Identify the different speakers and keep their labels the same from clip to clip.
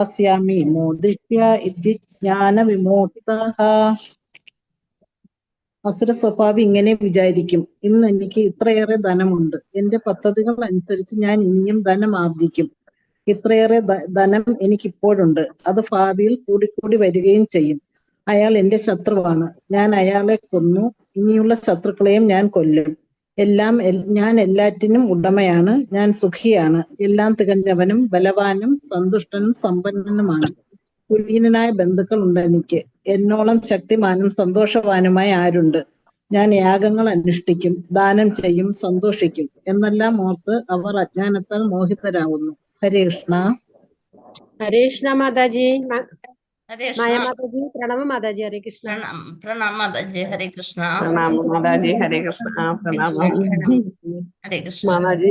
Speaker 1: പശ്യാമി മോദിഷ്യ ഇതി ജ്ഞാനവിമോക്തഃ. അസുര സ്വഭാവി ഇങ്ങനെ വിചാരിക്കും, ഇന്ന് എനിക്ക് ഇത്രയേറെ ധനമുണ്ട്, എന്റെ പദ്ധതികൾ അനുസരിച്ച് ഞാൻ ഇനിയും ധനം ആർജിക്കും. ഇത്രയേറെ ധനം എനിക്കിപ്പോഴുണ്ട്, അത് ഭാവിയിൽ കൂടിക്കൂടി വരികയും ചെയ്യും. അയാൾ എന്റെ ശത്രുവാണ്, ഞാൻ അയാളെ കൊന്നു, ഇനിയുള്ള ശത്രുക്കളെയും ഞാൻ കൊല്ലും. ഞാൻ എല്ലാറ്റിനും ഉടമയാണ്, ഞാൻ സുഖിയാണ്, എല്ലാം തികഞ്ഞവനും ബലവാനും സന്തുഷ്ടനും സമ്പന്നനുമാണ്. കുലീനനായ ബന്ധുക്കൾ ഉണ്ട് എനിക്ക്, എന്നോളം ശക്തിമാനും സന്തോഷവാനുമായ ആരുണ്ട്? ഞാൻ യാഗങ്ങൾ അനുഷ്ഠിക്കും, ദാനം ചെയ്യും, സന്തോഷിക്കും എന്നെല്ലാം ഓർത്ത് അവർ അജ്ഞാനത്താൽ മോഹിതരാകുന്നു. ഹരേ കൃഷ്ണ.
Speaker 2: हरे कृष्ण माताजी।
Speaker 3: हरे
Speaker 2: माया
Speaker 3: कृष्ण।
Speaker 2: माताजी प्रणाम माताजी। हरे कृष्ण।
Speaker 3: प्रणाम माताजी। हरे कृष्ण।
Speaker 4: प्रणाम माताजी। हरे कृष्ण। प्रणाम
Speaker 3: हरे कृष्ण।
Speaker 4: മാതാജി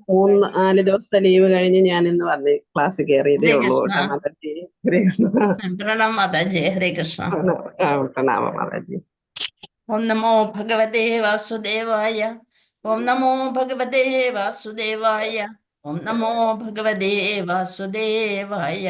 Speaker 4: 3-4 ദിവസത്തെ ലീവ് കഴിഞ്ഞ് ഞാൻ ഇന്ന് വന്ന് ക്ലാസ് കയറിയതേ
Speaker 3: हरे
Speaker 4: ഉള്ളൂ
Speaker 3: कृष्ण।
Speaker 4: കേട്ടോ മാതാജി. ഹരേ കൃഷ്ണ.
Speaker 3: प्रणाम माताजी। हरे कृष्ण।
Speaker 4: പ്രണാമ മാതാജി.
Speaker 3: ओम नमो भगवते वासुदेवाय। ओम नमो भगवते वासुदेवाय। ओम नमो भगवते वासुदेवाय।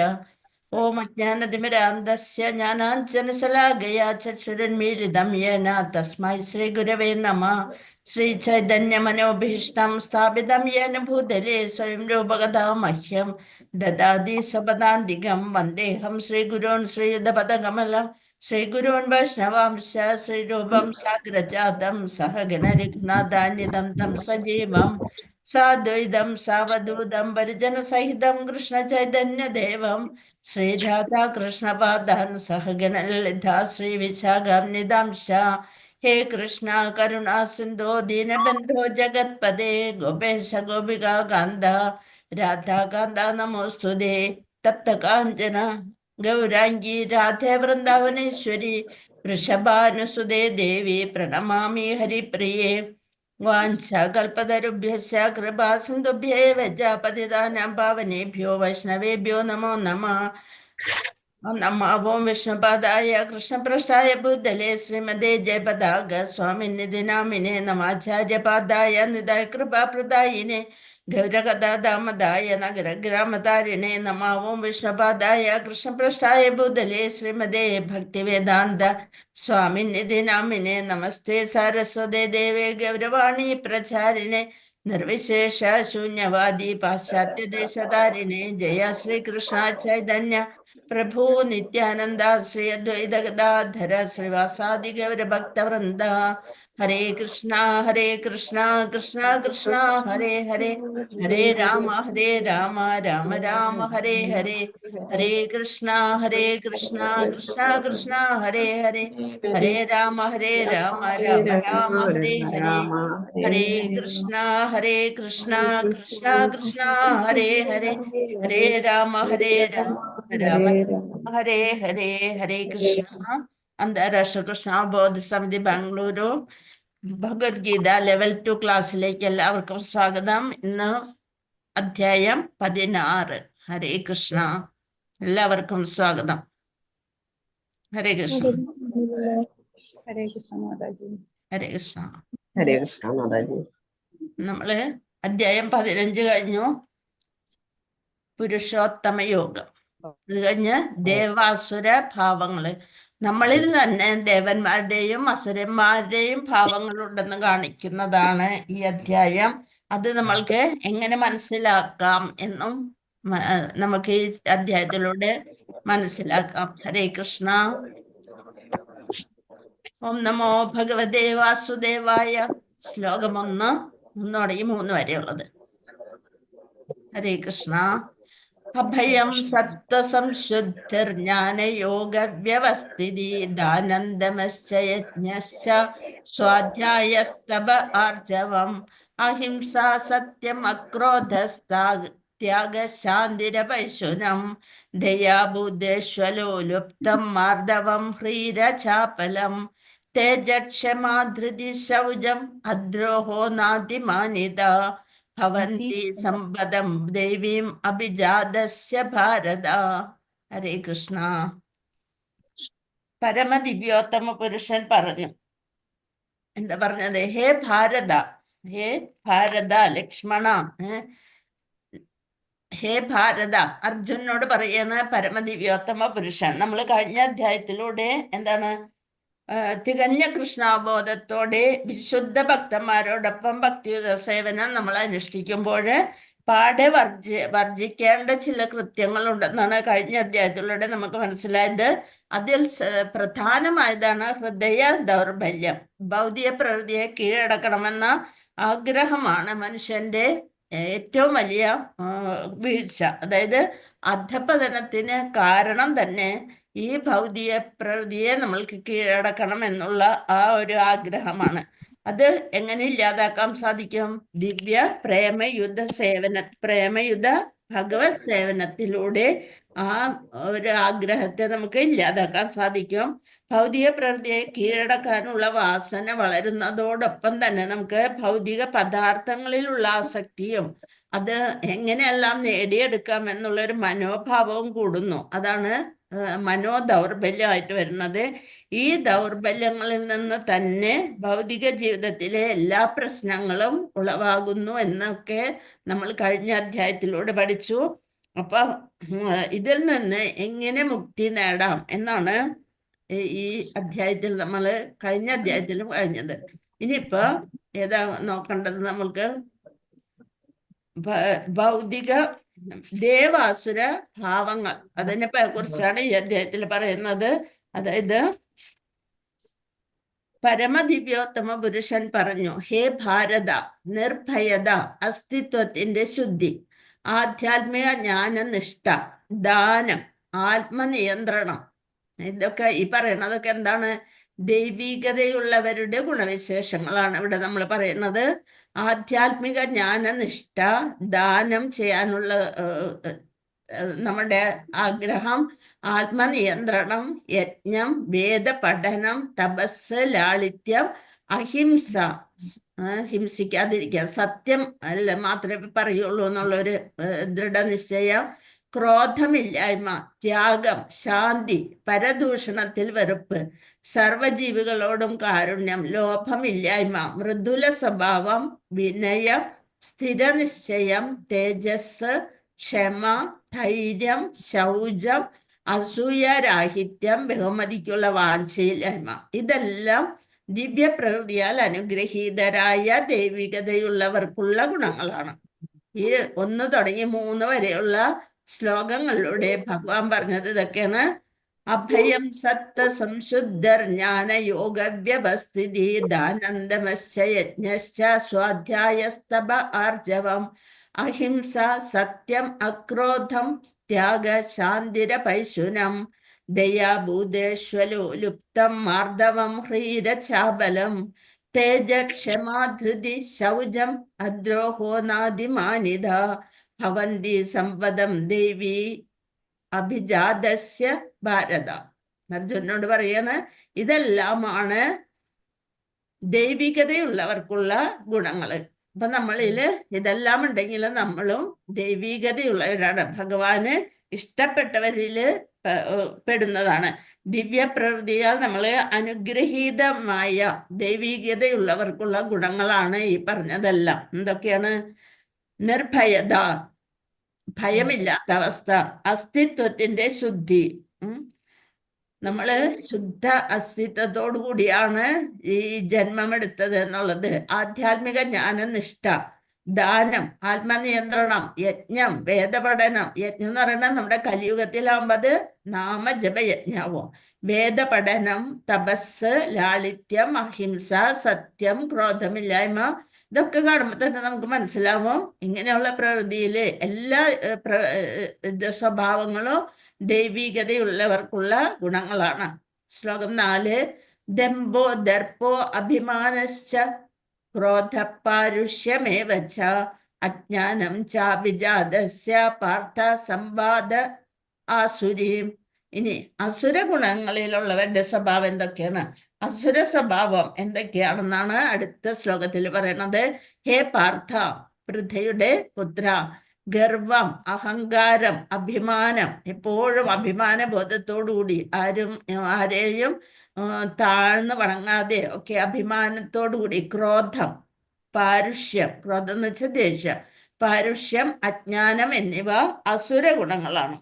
Speaker 3: ओम अज्ञानतिमिरान्धस्य ज्ञानाञ्जनशलाकया चक्षुरुन्मीलितं येन तस्मै श्रीगुरवे नमः। श्रीचैतन्यमनोभीष्टं स्थापितं येन भूतले स्वयं रूपकथा मह्यं ददाति स्वपदान्तिकं। वन्देऽहं श्रीगुरून् श्रीयुतपदकमलं श्रीगुरून् वैष्णवांश्च श्रीरूपं साग्रजातं सहगण रघुनाथान्वितं तं सजीवं साद्वैतं सावधूतं परिजनसहितं कृष्णचैतन्यदेवं श्रीराधा कृष्णपादान् सहगण ललिता श्रीविशाखान्वितांश्च। हे कृष्ण करुणा सिन्धो दीनबन्धो जगत्पदे गोपेश गोपिका कान्त राधा कान्त नमोऽस्तुते। तप्त काञ्चन गौरांगी राधे वृंदावनेश्वरी वृषभानुसुते देवी प्रणमामि हरिप्रिये। वाञ्छाकल्पतरुभ्यश्च कृपा सिन्धुभ्येव च पतितानां पावनेभ्यो वैष्णवेभ्यो नमो नमः। नमः ओं विष्णुपादाय कृष्णपृष्ठाय भूतले श्रीमते जयपताक स्वामिनिधि नामिने नमाचार्यपादाय निधाय कृपाप्रदायिने गौरकथादामदाय नगरग्रामतारिणे नमः ओं विष्णुपादाय कृष्णपृष्ठाय भूतले श्रीमते भक्तिवेदान्त स्वामिनिधि नामिने नमस्ते सारस्वते देवे गौरवाणी प्रचारिणे निर्विशेष शून्यवादी पाश्चात्य देशधारिणे जय श्री कृष्ण चैतन्य प्रभु नित्यानंद श्री अद्वैत गदाधर श्रीवासादि गौर भक्तवृंद। हरे कृष्णा कृष्णा कृष्णा हरे हरे हरे राम राम राम हरे हरे। हरे कृष्णा कृष्णा कृष्णा हरे हरे हरे राम राम राम हरे हरे। हरे कृष्णा कृष्णा कृष्णा हरे हरे हरे राम राम हरे हरे। हरे कृष्ण। അന്താരാഷ്ട്ര കൃഷ്ണ ബോധ സമിതി ബാംഗ്ലൂരു ഭഗവത്ഗീത ലെവൽ 2 ക്ലാസ്സിലേക്ക് എല്ലാവർക്കും സ്വാഗതം. ഇന്ന് അധ്യായം 16. ഹരേ കൃഷ്ണ. എല്ലാവർക്കും സ്വാഗതം. ഹരേ കൃഷ്ണ.
Speaker 2: हरे कृष्ण माताजी।
Speaker 3: ഹരേ കൃഷ്ണ.
Speaker 4: ഹരേ കൃഷ്ണ മാതാജി.
Speaker 3: നമ്മള് അധ്യായം 15 കഴിഞ്ഞു. പുരുഷോത്തമ യോഗം. അത് കഴിഞ്ഞ് ദേവാസുര ഭാവങ്ങള്. നമ്മളിൽ തന്നെ ദേവന്മാരുടെയും അസുരന്മാരുടെയും ഭാവങ്ങളുണ്ടെന്ന് കാണിക്കുന്നതാണ് ഈ അധ്യായം. അത് നമ്മൾക്ക് എങ്ങനെ മനസ്സിലാക്കാം എന്നും നമുക്ക് ഈ അധ്യായത്തിലൂടെ മനസ്സിലാക്കാം. ഹരേ കൃഷ്ണ. ഓം നമോ ഭഗവതേ വാസുദേവായ. ശ്ലോകം 1 തുടങ്ങി 3 വരെയുള്ളത്. ഹരേ കൃഷ്ണ. അഭയം സത്വസംശുദ്ധിർജ്ഞാനയോഗവ്യവസ്ഥിതി ദാനന്ദമശ്ച യജ്ഞശ്ച സ്വാധ്യായസ്തപ ആർജവം അഹിംസ സത്യം അക്രോധസ്ത്യാഗശാന്തിരപൈശുനം ദയാബുദ്ധേഷ്വലോലുപ്തം മാർദ്ദവം ഹ്രീരചാപലം തേജക്ഷമാ ധൃതി ശൗചം അദ്രോഹോ നാതിമാനിത ഭവന്തി സമ്പദം ദേവീം അഭിജാതസ്യ ഭാരത. ഹരേ കൃഷ്ണ. പരമദിവ്യോത്തമ പുരുഷൻ പറഞ്ഞു. എന്താ പറഞ്ഞത്? ഹേ ഭാരത, ഹേ ഭാരത ലക്ഷ്മണ, ഹേ ഭാരത, അർജുനോട് പറയാണ് പരമദിവ്യോത്തമ പുരുഷൻ. നമ്മൾ കഴിഞ്ഞ അധ്യായത്തിലൂടെ എന്താണ് തികഞ്ഞ കൃഷ്ണാബോധത്തോടെ വിശുദ്ധ ഭക്തന്മാരോടൊപ്പം ഭക്തിയുത സേവനം നമ്മൾ അനുഷ്ഠിക്കുമ്പോൾ പാടെ വർജിക്കേണ്ട ചില കൃത്യങ്ങളുണ്ടെന്നാണ് കഴിഞ്ഞ അധ്യായത്തിലൂടെ നമുക്ക് മനസ്സിലായത്. അതിൽ പ്രധാനമായതാണ് ഹൃദയ ദൗർബല്യം. ഭൗതിക പ്രകൃതിയെ കീഴടക്കണമെന്ന ആഗ്രഹമാണ് മനുഷ്യന്റെ ഏറ്റവും വലിയ വീഴ്ച. അതായത് അധപ്പതനത്തിന് കാരണം തന്നെ ഈ ഭൗതിക പ്രകൃതിയെ നമ്മൾക്ക് കീഴടക്കണം എന്നുള്ള ആ ഒരു ആഗ്രഹമാണ്. അത് എങ്ങനെ ഇല്ലാതാക്കാൻ സാധിക്കും? ദിവ്യ പ്രേമയുദ്ധ ഭഗവത് സേവനത്തിലൂടെ ആ ഒരു ആഗ്രഹത്തെ നമുക്ക് ഇല്ലാതാക്കാൻ സാധിക്കും. ഭൗതിക പ്രകൃതിയെ കീഴടക്കാനുള്ള വാസന വളരുന്നതോടൊപ്പം തന്നെ നമുക്ക് ഭൗതിക പദാർത്ഥങ്ങളിലുള്ള ആസക്തിയും അത് എങ്ങനെയെല്ലാം നേടിയെടുക്കാം എന്നുള്ളൊരു മനോഭാവവും കൂടുന്നു. അതാണ് മനോദൗർബല്യമായിട്ട് വരുന്നത്. ഈ ദൗർബല്യങ്ങളിൽ നിന്ന് തന്നെ ഭൗതിക ജീവിതത്തിലെ എല്ലാ പ്രശ്നങ്ങളും ഉളവാകുന്നു എന്നൊക്കെ നമ്മൾ കഴിഞ്ഞ അധ്യായത്തിലൂടെ പഠിച്ചു. അപ്പൊ ഇതിൽ നിന്ന് എങ്ങനെ മുക്തി നേടാം എന്നാണ് ഈ അധ്യായത്തിൽ നമ്മൾ കഴിഞ്ഞ അധ്യായത്തിലും കഴിഞ്ഞത്. ഇനിയിപ്പോ ഏതാ നോക്കേണ്ടത്? നമ്മൾക്ക് ഭൗതിക ദേവാസുര ഭാവങ്ങൾ, അതിനെ കുറിച്ചാണ് ഈ അധ്യായത്തിൽ പറയുന്നത്. അതായത് പരമദിവ്യോത്തമ പുരുഷൻ പറഞ്ഞു, ഹേ ഭാരത, നിർഭയത, അസ്തിത്വത്തിന്റെ ശുദ്ധി, ആധ്യാത്മിക ജ്ഞാനനിഷ്ഠ, ദാനം, ആത്മനിയന്ത്രണം, ഇതൊക്കെ ഈ പറയണതൊക്കെ എന്താണ്? ദൈവികതയുള്ളവരുടെ ഗുണവിശേഷങ്ങളാണ് ഇവിടെ നമ്മൾ പറയുന്നത്. ആധ്യാത്മിക ജ്ഞാനനിഷ്ഠ, ദാനം ചെയ്യാനുള്ള നമ്മുടെ ആഗ്രഹം, ആത്മനിയന്ത്രണം, യജ്ഞം, വേദപഠനം, തപസ്, ലാളിത്യം, അഹിംസ, ഹിംസിക്കാതിരിക്കുക, സത്യം അല്ല മാത്രമേ പറയുള്ളൂ എന്നുള്ളൊരു ദൃഢനിശ്ചയം, ക്രോധമില്ലായ്മ, ത്യാഗം, ശാന്തി, പരദൂഷണത്തിൽ വെറുപ്പ്, സർവജീവികളോടും കാരുണ്യം, ലോഭമില്ലായ്മ, മൃദുല സ്വഭാവം, വിനയം, സ്ഥിരനിശ്ചയം, തേജസ്, ക്ഷമ, ധൈര്യം, ശൗചം, അസൂയാരാഹിത്യം, ബഹുമതിക്കുള്ള വാഞ്ചയില്ലായ്മ. ഇതെല്ലാം ദിവ്യപ്രകൃതിയാൽ അനുഗ്രഹീതരായ ദൈവികതയുള്ളവർക്കുള്ള ഗുണങ്ങളാണ്. ഈ 1 തുടങ്ങി 3 വരെയുള്ള ശ്ലോകങ്ങളിലൂടെ ഭഗവാൻ പറഞ്ഞത് ഇതൊക്കെയാണ്. അഭയം സത്ത സംശുദ്ധർ ജ്ഞാന യോഗ വ്യവസ്ഥിതി ദാനന്ദമശ്ച യജ്ഞശ്ച സ്വാധ്യായസ്തപ ആർജവം അഹിംസ സത്യം അക്രോധം ത്യാഗ ശാന്തിരപൈശുനം ദയാഭൂതേശ്വലുപ്തം മാർദ്ദവം ഹ്രീരചാബലം തേജ ക്ഷമാധൃതി ശൗചം അദ്രോഹോ നാദിമാനിത ഭവന്തി സമ്പദം ദേവി അഭിജാതസ്യ ഭാരത. അർജുനോട് പറയാണ് ഇതെല്ലാമാണ് ദൈവികതയുള്ളവർക്കുള്ള ഗുണങ്ങള്. അപ്പൊ നമ്മളില് ഇതെല്ലാം ഉണ്ടെങ്കിൽ നമ്മളും ദൈവികതയുള്ളവരാണ്, ഭഗവാന് ഇഷ്ടപ്പെട്ടവരില് പെടുന്നതാണ്. ദിവ്യപ്രകൃതിയാൽ നമ്മള് അനുഗ്രഹീതമായ ദൈവികതയുള്ളവർക്കുള്ള ഗുണങ്ങളാണ് ഈ പറഞ്ഞതെല്ലാം. എന്തൊക്കെയാണ്? നിർഭയത, ഭയമില്ലാത്ത അവസ്ഥ, അസ്തിത്വത്തിന്റെ ശുദ്ധി. നമ്മള് ശുദ്ധ അസ്തിത്വത്തോടു കൂടിയാണ് ഈ ജന്മമെടുത്തത് എന്നുള്ളത്. ആധ്യാത്മിക ജ്ഞാനനിഷ്ഠ, ദാനം, ആത്മനിയന്ത്രണം, യജ്ഞം, വേദപഠനം. യജ്ഞം എന്ന് പറയുന്നത് നമ്മുടെ കലിയുഗത്തിലാവുമ്പോൾ അത് നാമജപയജ്ഞാവും. വേദപഠനം, തപസ്, ലാളിത്യം, അഹിംസ, സത്യം, ക്രോധമില്ലായ്മ. ഇതൊക്കെ കാണുമ്പോൾ തന്നെ നമുക്ക് മനസ്സിലാവും ഇങ്ങനെയുള്ള പ്രകൃതിയിലെ എല്ലാ സ്വഭാവങ്ങളും ദൈവികതയുള്ളവർക്കുള്ള ഗുണങ്ങളാണ്. ശ്ലോകം 4. ദംഭോ ദർപ്പോ അഭിമാനശ്ച ക്രോധപാരുഷ്യമേവച അജ്ഞാനം ചാഭിജാതസ്യ പാർത്ഥ സംവാദ ആസുരീം. ഇനി അസുര ഗുണങ്ങളിലുള്ളവരുടെ സ്വഭാവം എന്തൊക്കെയാണ്? അസുര സ്വഭാവം എന്തൊക്കെയാണെന്നാണ് അടുത്ത ശ്ലോകത്തിൽ പറയുന്നത്. ഹേ പാർത്ഥ, പൃഥയുടെ പുത്ര, ഗർവം, അഹങ്കാരം, അഭിമാനം, എപ്പോഴും അഭിമാന ബോധത്തോടുകൂടി ആരെയും താഴ്ന്നു വണങ്ങാതെ ഒക്കെ അഭിമാനത്തോടുകൂടി, ക്രോധം, പാരുഷ്യം, ക്രോധം എന്ന് വെച്ചാൽ ദേഷ്യം, പാരുഷ്യം, അജ്ഞാനം എന്നിവ അസുര ഗുണങ്ങളാണ്.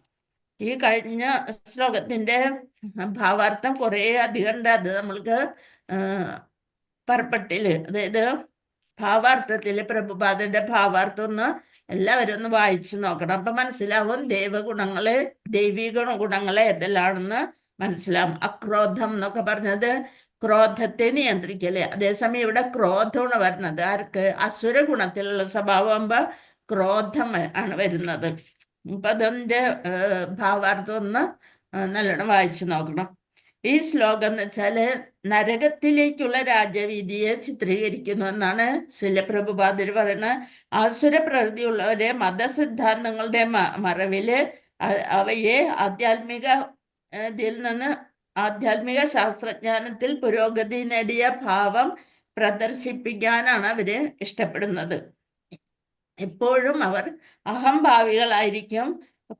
Speaker 3: ഈ കഴിഞ്ഞ ശ്ലോകത്തിന്റെ ഭാവാർത്ഥം കുറേ അധികം ഉണ്ട്. അത് നമ്മൾക്ക് പർപ്പട്ടില്, അതായത് ഭാവാർത്ഥത്തില് പ്രഭുപാദന്റെ ഭാവാർത്ഥം ഒന്ന് എല്ലാവരും ഒന്ന് വായിച്ചു നോക്കണം. അപ്പൊ മനസ്സിലാവും ദൈവഗുണങ്ങള്, ദൈവിക ഗുണങ്ങള് ഏതെല്ലാണെന്ന് മനസ്സിലാവും. അക്രോധം എന്നൊക്കെ പറഞ്ഞത് ക്രോധത്തെ നിയന്ത്രിക്കല്. അതേസമയം ഇവിടെ ക്രോധമാണ് വരുന്നത്. ആർക്ക്? അസുര ഗുണത്തിലുള്ള സ്വഭാവമാകുമ്പോ ക്രോധം ആണ് വരുന്നത്. അപ്പൊ അതിന്റെ ഭാവാർത്ഥം ഒന്ന് നല്ലോണം വായിച്ചു നോക്കണം. ഈ ശ്ലോകം എന്ന് വെച്ചാല് നരകത്തിലേക്കുള്ള രാജവീതിയെ ചിത്രീകരിക്കുന്നു എന്നാണ് ശ്രീല പ്രഭുപാദർ പറയുന്നത്. ആസുര പ്രകൃതിയുള്ളവരെ മതസിദ്ധാന്തങ്ങളുടെ മറവില് അവയെ ആധ്യാത്മിക ശാസ്ത്രജ്ഞാനത്തിൽ പുരോഗതി നേടിയ ഭാവം പ്രദർശിപ്പിക്കാനാണ് അവര് ഇഷ്ടപ്പെടുന്നത്. എപ്പോഴും അവർ അഹംഭാവികളായിരിക്കും.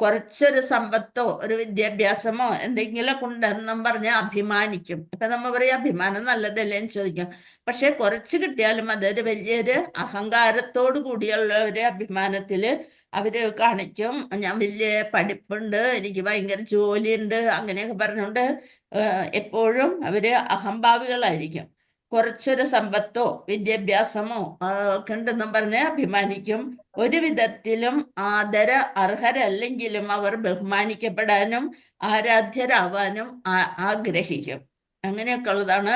Speaker 3: കുറച്ചൊരു സമ്പത്തോ ഒരു വിദ്യാഭ്യാസമോ എന്തെങ്കിലും ഉണ്ടെന്നും പറഞ്ഞ് അഭിമാനിക്കും. ഇപ്പൊ നമ്മ പറയും അഭിമാനം നല്ലതല്ലേ എന്ന് ചോദിക്കും. പക്ഷെ കുറച്ച് കിട്ടിയാലും അതൊരു വലിയൊരു അഹങ്കാരത്തോടു കൂടിയുള്ള ഒരു അഭിമാനത്തില് അവര് കാണിക്കും. ഞാൻ വലിയ പഠിപ്പുണ്ട്, എനിക്ക് ഭയങ്കര ജോലിയുണ്ട്, അങ്ങനെയൊക്കെ പറഞ്ഞുകൊണ്ട് എപ്പോഴും അവര് അഹംഭാവികളായിരിക്കും. കുറച്ചൊരു സമ്പത്തോ വിദ്യാഭ്യാസമോ ഒക്കെ ഉണ്ടെന്നും പറഞ്ഞ് അഭിമാനിക്കും. ഒരു വിധത്തിലും അർഹരല്ലെങ്കിലും അവർ ബഹുമാനിക്കപ്പെടാനും ആരാധ്യരാവാനും ആഗ്രഹിക്കും. അങ്ങനെയൊക്കെ ഉള്ളതാണ്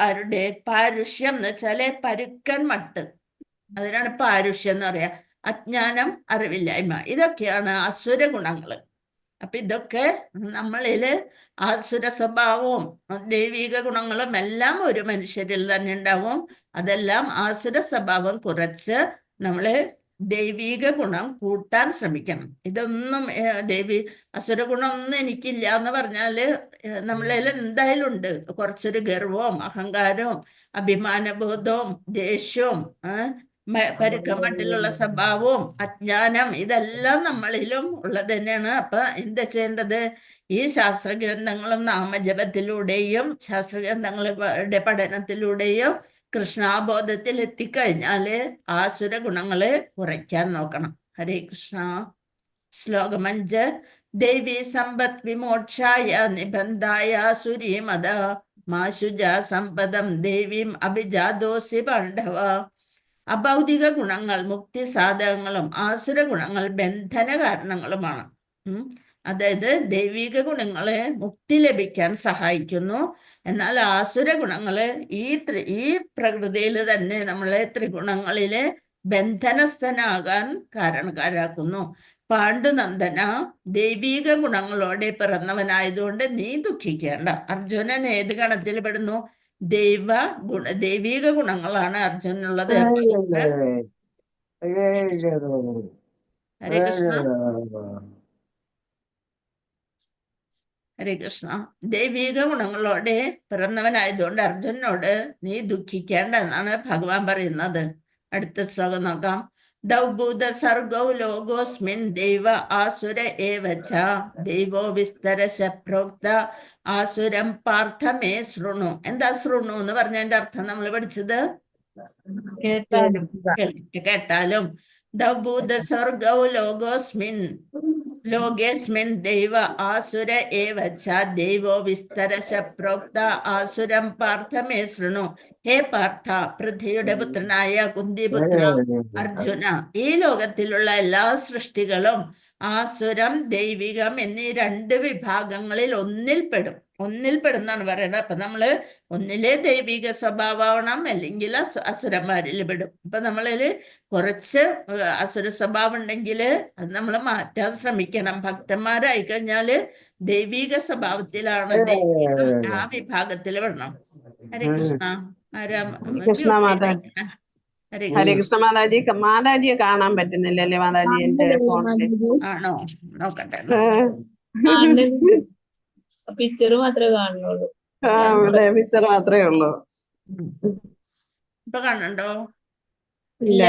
Speaker 3: ആരുടെ പാരുഷ്യം എന്ന് വെച്ചാല് പരുക്കൻ മട്ട്. അതിനാണ് പാരുഷ്യം എന്ന് പറയാ. അജ്ഞാനം, അറിവില്ലായ്മ, ഇതൊക്കെയാണ് അസുര ഗുണങ്ങള്. അപ്പൊ ഇതൊക്കെ നമ്മളില് ആസുര സ്വഭാവവും ദൈവിക ഗുണങ്ങളും എല്ലാം ഒരു മനുഷ്യരിൽ തന്നെ ഉണ്ടാവും. അതെല്ലാം ആസുര സ്വഭാവം കുറച്ച് നമ്മള് ദൈവിക ഗുണം കൂട്ടാൻ ശ്രമിക്കണം. ഇതൊന്നും അസുര ഗുണമൊന്നും എനിക്കില്ല എന്ന് പറഞ്ഞാല് നമ്മളിൽ എന്തായാലും ഉണ്ട്. കുറച്ചൊരു ഗർവവും അഹങ്കാരവും അഭിമാനബോധവും ദേഷ്യവും പരുക്കമട്ടിലുള്ള സ്വഭാവവും അജ്ഞാനം, ഇതെല്ലാം നമ്മളിലും ഉള്ളത് തന്നെയാണ്. അപ്പൊ എന്താ ചെയ്യേണ്ടത്? ഈ ശാസ്ത്രഗ്രന്ഥങ്ങളും നാമജപത്തിലൂടെയും ശാസ്ത്രഗ്രന്ഥങ്ങളുടെ പഠനത്തിലൂടെയും കൃഷ്ണാബോധത്തിൽ എത്തിക്കഴിഞ്ഞാല് ആസുര ഗുണങ്ങള് കുറയ്ക്കാൻ നോക്കണം. ഹരേ കൃഷ്ണ. ശ്ലോകം 5. ദേവി സമ്പത് വിമോക്ഷായ നിബന്ധായ സുരീമത മാശുജ സമ്പദം ദേവീം അഭിജാതോസി പാണ്ഡവ. അഭൗതിക ഗുണങ്ങൾ മുക്തി സാധകങ്ങളും ആസുര ഗുണങ്ങൾ ബന്ധന കാരണങ്ങളുമാണ്. അതായത് ദൈവിക ഗുണങ്ങള് മുക്തി ലഭിക്കാൻ സഹായിക്കുന്നു. എന്നാൽ ആസുര ഗുണങ്ങള് ഈ പ്രകൃതിയിൽ തന്നെ നമ്മളെ ത്രിഗുണങ്ങളില് ബന്ധനസ്ഥനാകാൻ കാരണക്കാരാക്കുന്നു. പാണ്ഡുനന്ദന, ദൈവിക ഗുണങ്ങളോടെ പിറന്നവനായതുകൊണ്ട് നീ ദുഃഖിക്കേണ്ട. അർജുനൻ ഏത് ഗണത്തിൽ പെടുന്നു? ദൈവിക ഗുണങ്ങളാണ് അർജുനുള്ളത്. ഹരേ കൃഷ്ണ. ഹരേ കൃഷ്ണ. ദൈവിക ഗുണങ്ങളോടെ പിറന്നവനായതുകൊണ്ട് അർജുനോട് നീ ദുഃഖിക്കേണ്ട എന്നാണ് ഭഗവാൻ പറയുന്നത്. അടുത്ത ശ്ലോകം നോക്കാം. ദൗഭൂത സർഗൗ ലോകോസ്മിൻ ദൈവ ആസുര ഏവച ദൈവോ വിസ്തരശ പ്രോക്ത ആസുരം പാർത്ഥമേ ശൃണു. എന്താ ശൃണു എന്ന് പറഞ്ഞതിന്റെ അർത്ഥം നമ്മൾ പഠിച്ചത്? കേട്ടാലും. ദൗഭൂത സർഗൗ ലോകേസ്മിൻ ദൈവ ആസുര ഏവച ദൈവോ വിസ്തരശ പ്രോക്ത ആസുരം പാർത്ഥമേ ശൃണു. ഹേ പാർത്ഥ, പൃഥ്വിയുടെ പുത്രനായ കുന്തിപുത്ര അർജുന, ഈ ലോകത്തിലുള്ള എല്ലാ സൃഷ്ടികളും ആസുരം ദൈവികം എന്നീ 2 വിഭാഗങ്ങളിൽ ഒന്നിൽപ്പെടുന്നാണ് പറയുന്നത്. അപ്പൊ നമ്മള് ഒന്നിലെ ദൈവിക സ്വഭാവമാവണം, അല്ലെങ്കിൽ അസുരന്മാരിൽ പെടും. അപ്പൊ നമ്മളില് കുറച്ച് അസുര സ്വഭാവം ഉണ്ടെങ്കിൽ അത് നമ്മൾ മാറ്റാൻ ശ്രമിക്കണം. ഭക്തന്മാരായി കഴിഞ്ഞാല് ദൈവിക സ്വഭാവത്തിലാണ്, ആ വിഭാഗത്തിൽ പെടണം. ഹരേ കൃഷ്ണ.
Speaker 4: കൃഷ്ണ മാതാജി. ഹരേ കൃഷ്ണ മാതാജി. മാതാജിയെ കാണാൻ പറ്റുന്നില്ലല്ലേ മാതാജി? എന്റെ ഫോണില്
Speaker 3: ആണോ? നോക്കട്ടെ.
Speaker 5: പിക്ചർ മാത്രമേ കാണുന്നുള്ളൂ.
Speaker 4: പിക്ചർ മാത്രമേ ഉള്ളൂ.
Speaker 3: ഇപ്പൊ കാണുന്നുണ്ടോ?
Speaker 5: ഇല്ല.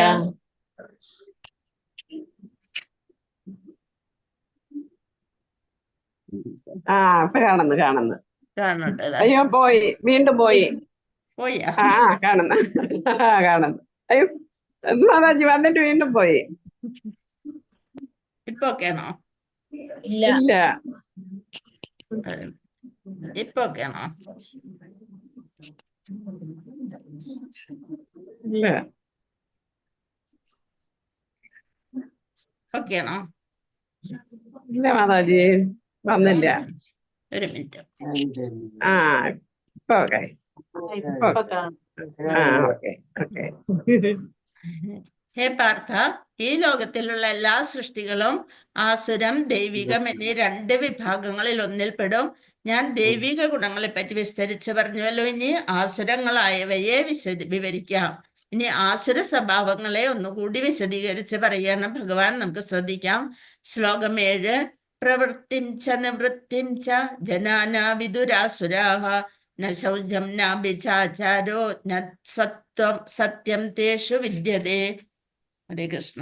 Speaker 4: ഇപ്പൊ കാണുന്നു.
Speaker 3: കാണുന്നുണ്ട്.
Speaker 4: അയ്യോ പോയി, വീണ്ടും പോയി.
Speaker 3: പോയാ?
Speaker 4: കാണുന്നു. അയ്യോ മാതാജി വന്നിട്ട് വീണ്ടും പോയി.
Speaker 3: ഇപ്പൊ ഓക്കെ ആണോ?
Speaker 5: ഇല്ല.
Speaker 4: ഇല്ല.
Speaker 3: ഇപ്പൊ ഓക്കെ ആണോ?
Speaker 4: ഇല്ല.
Speaker 3: ഓക്കെ ആണോ?
Speaker 4: ഇല്ല മാതാജി വന്നില്ല.
Speaker 3: ഒരു മിനിറ്റ്.
Speaker 4: ആ ഇപ്പൊ ഓക്കെ. ആ ഓക്കെ ഓക്കെ.
Speaker 3: ഹേ പാർത്ഥ, ഈ ലോകത്തിലുള്ള എല്ലാ സൃഷ്ടികളും ആസുരം ദൈവികം എന്നീ 2 വിഭാഗങ്ങളിൽ ഒന്നിൽപ്പെടും. ഞാൻ ദൈവിക ഗുണങ്ങളെ പറ്റി വിസ്തരിച്ച് പറഞ്ഞുവല്ലോ. ഇനി ആസുരങ്ങളായവയെ വിവരിക്കാം. ഇനി ആസുര സ്വഭാവങ്ങളെ ഒന്നുകൂടി വിശദീകരിച്ച് പറയുകയാണ് ഭഗവാൻ. നമുക്ക് ശ്രദ്ധിക്കാം. ശ്ലോകം 7. പ്രവൃത്തിം ച നിവൃത്തിം ച ജനാനാ വിദുരാസുരാഃ ന ശൗചം നാഭിചാചാരോ ന സത്യം തേഷു വിദ്യതേ. ഹരേ കൃഷ്ണ.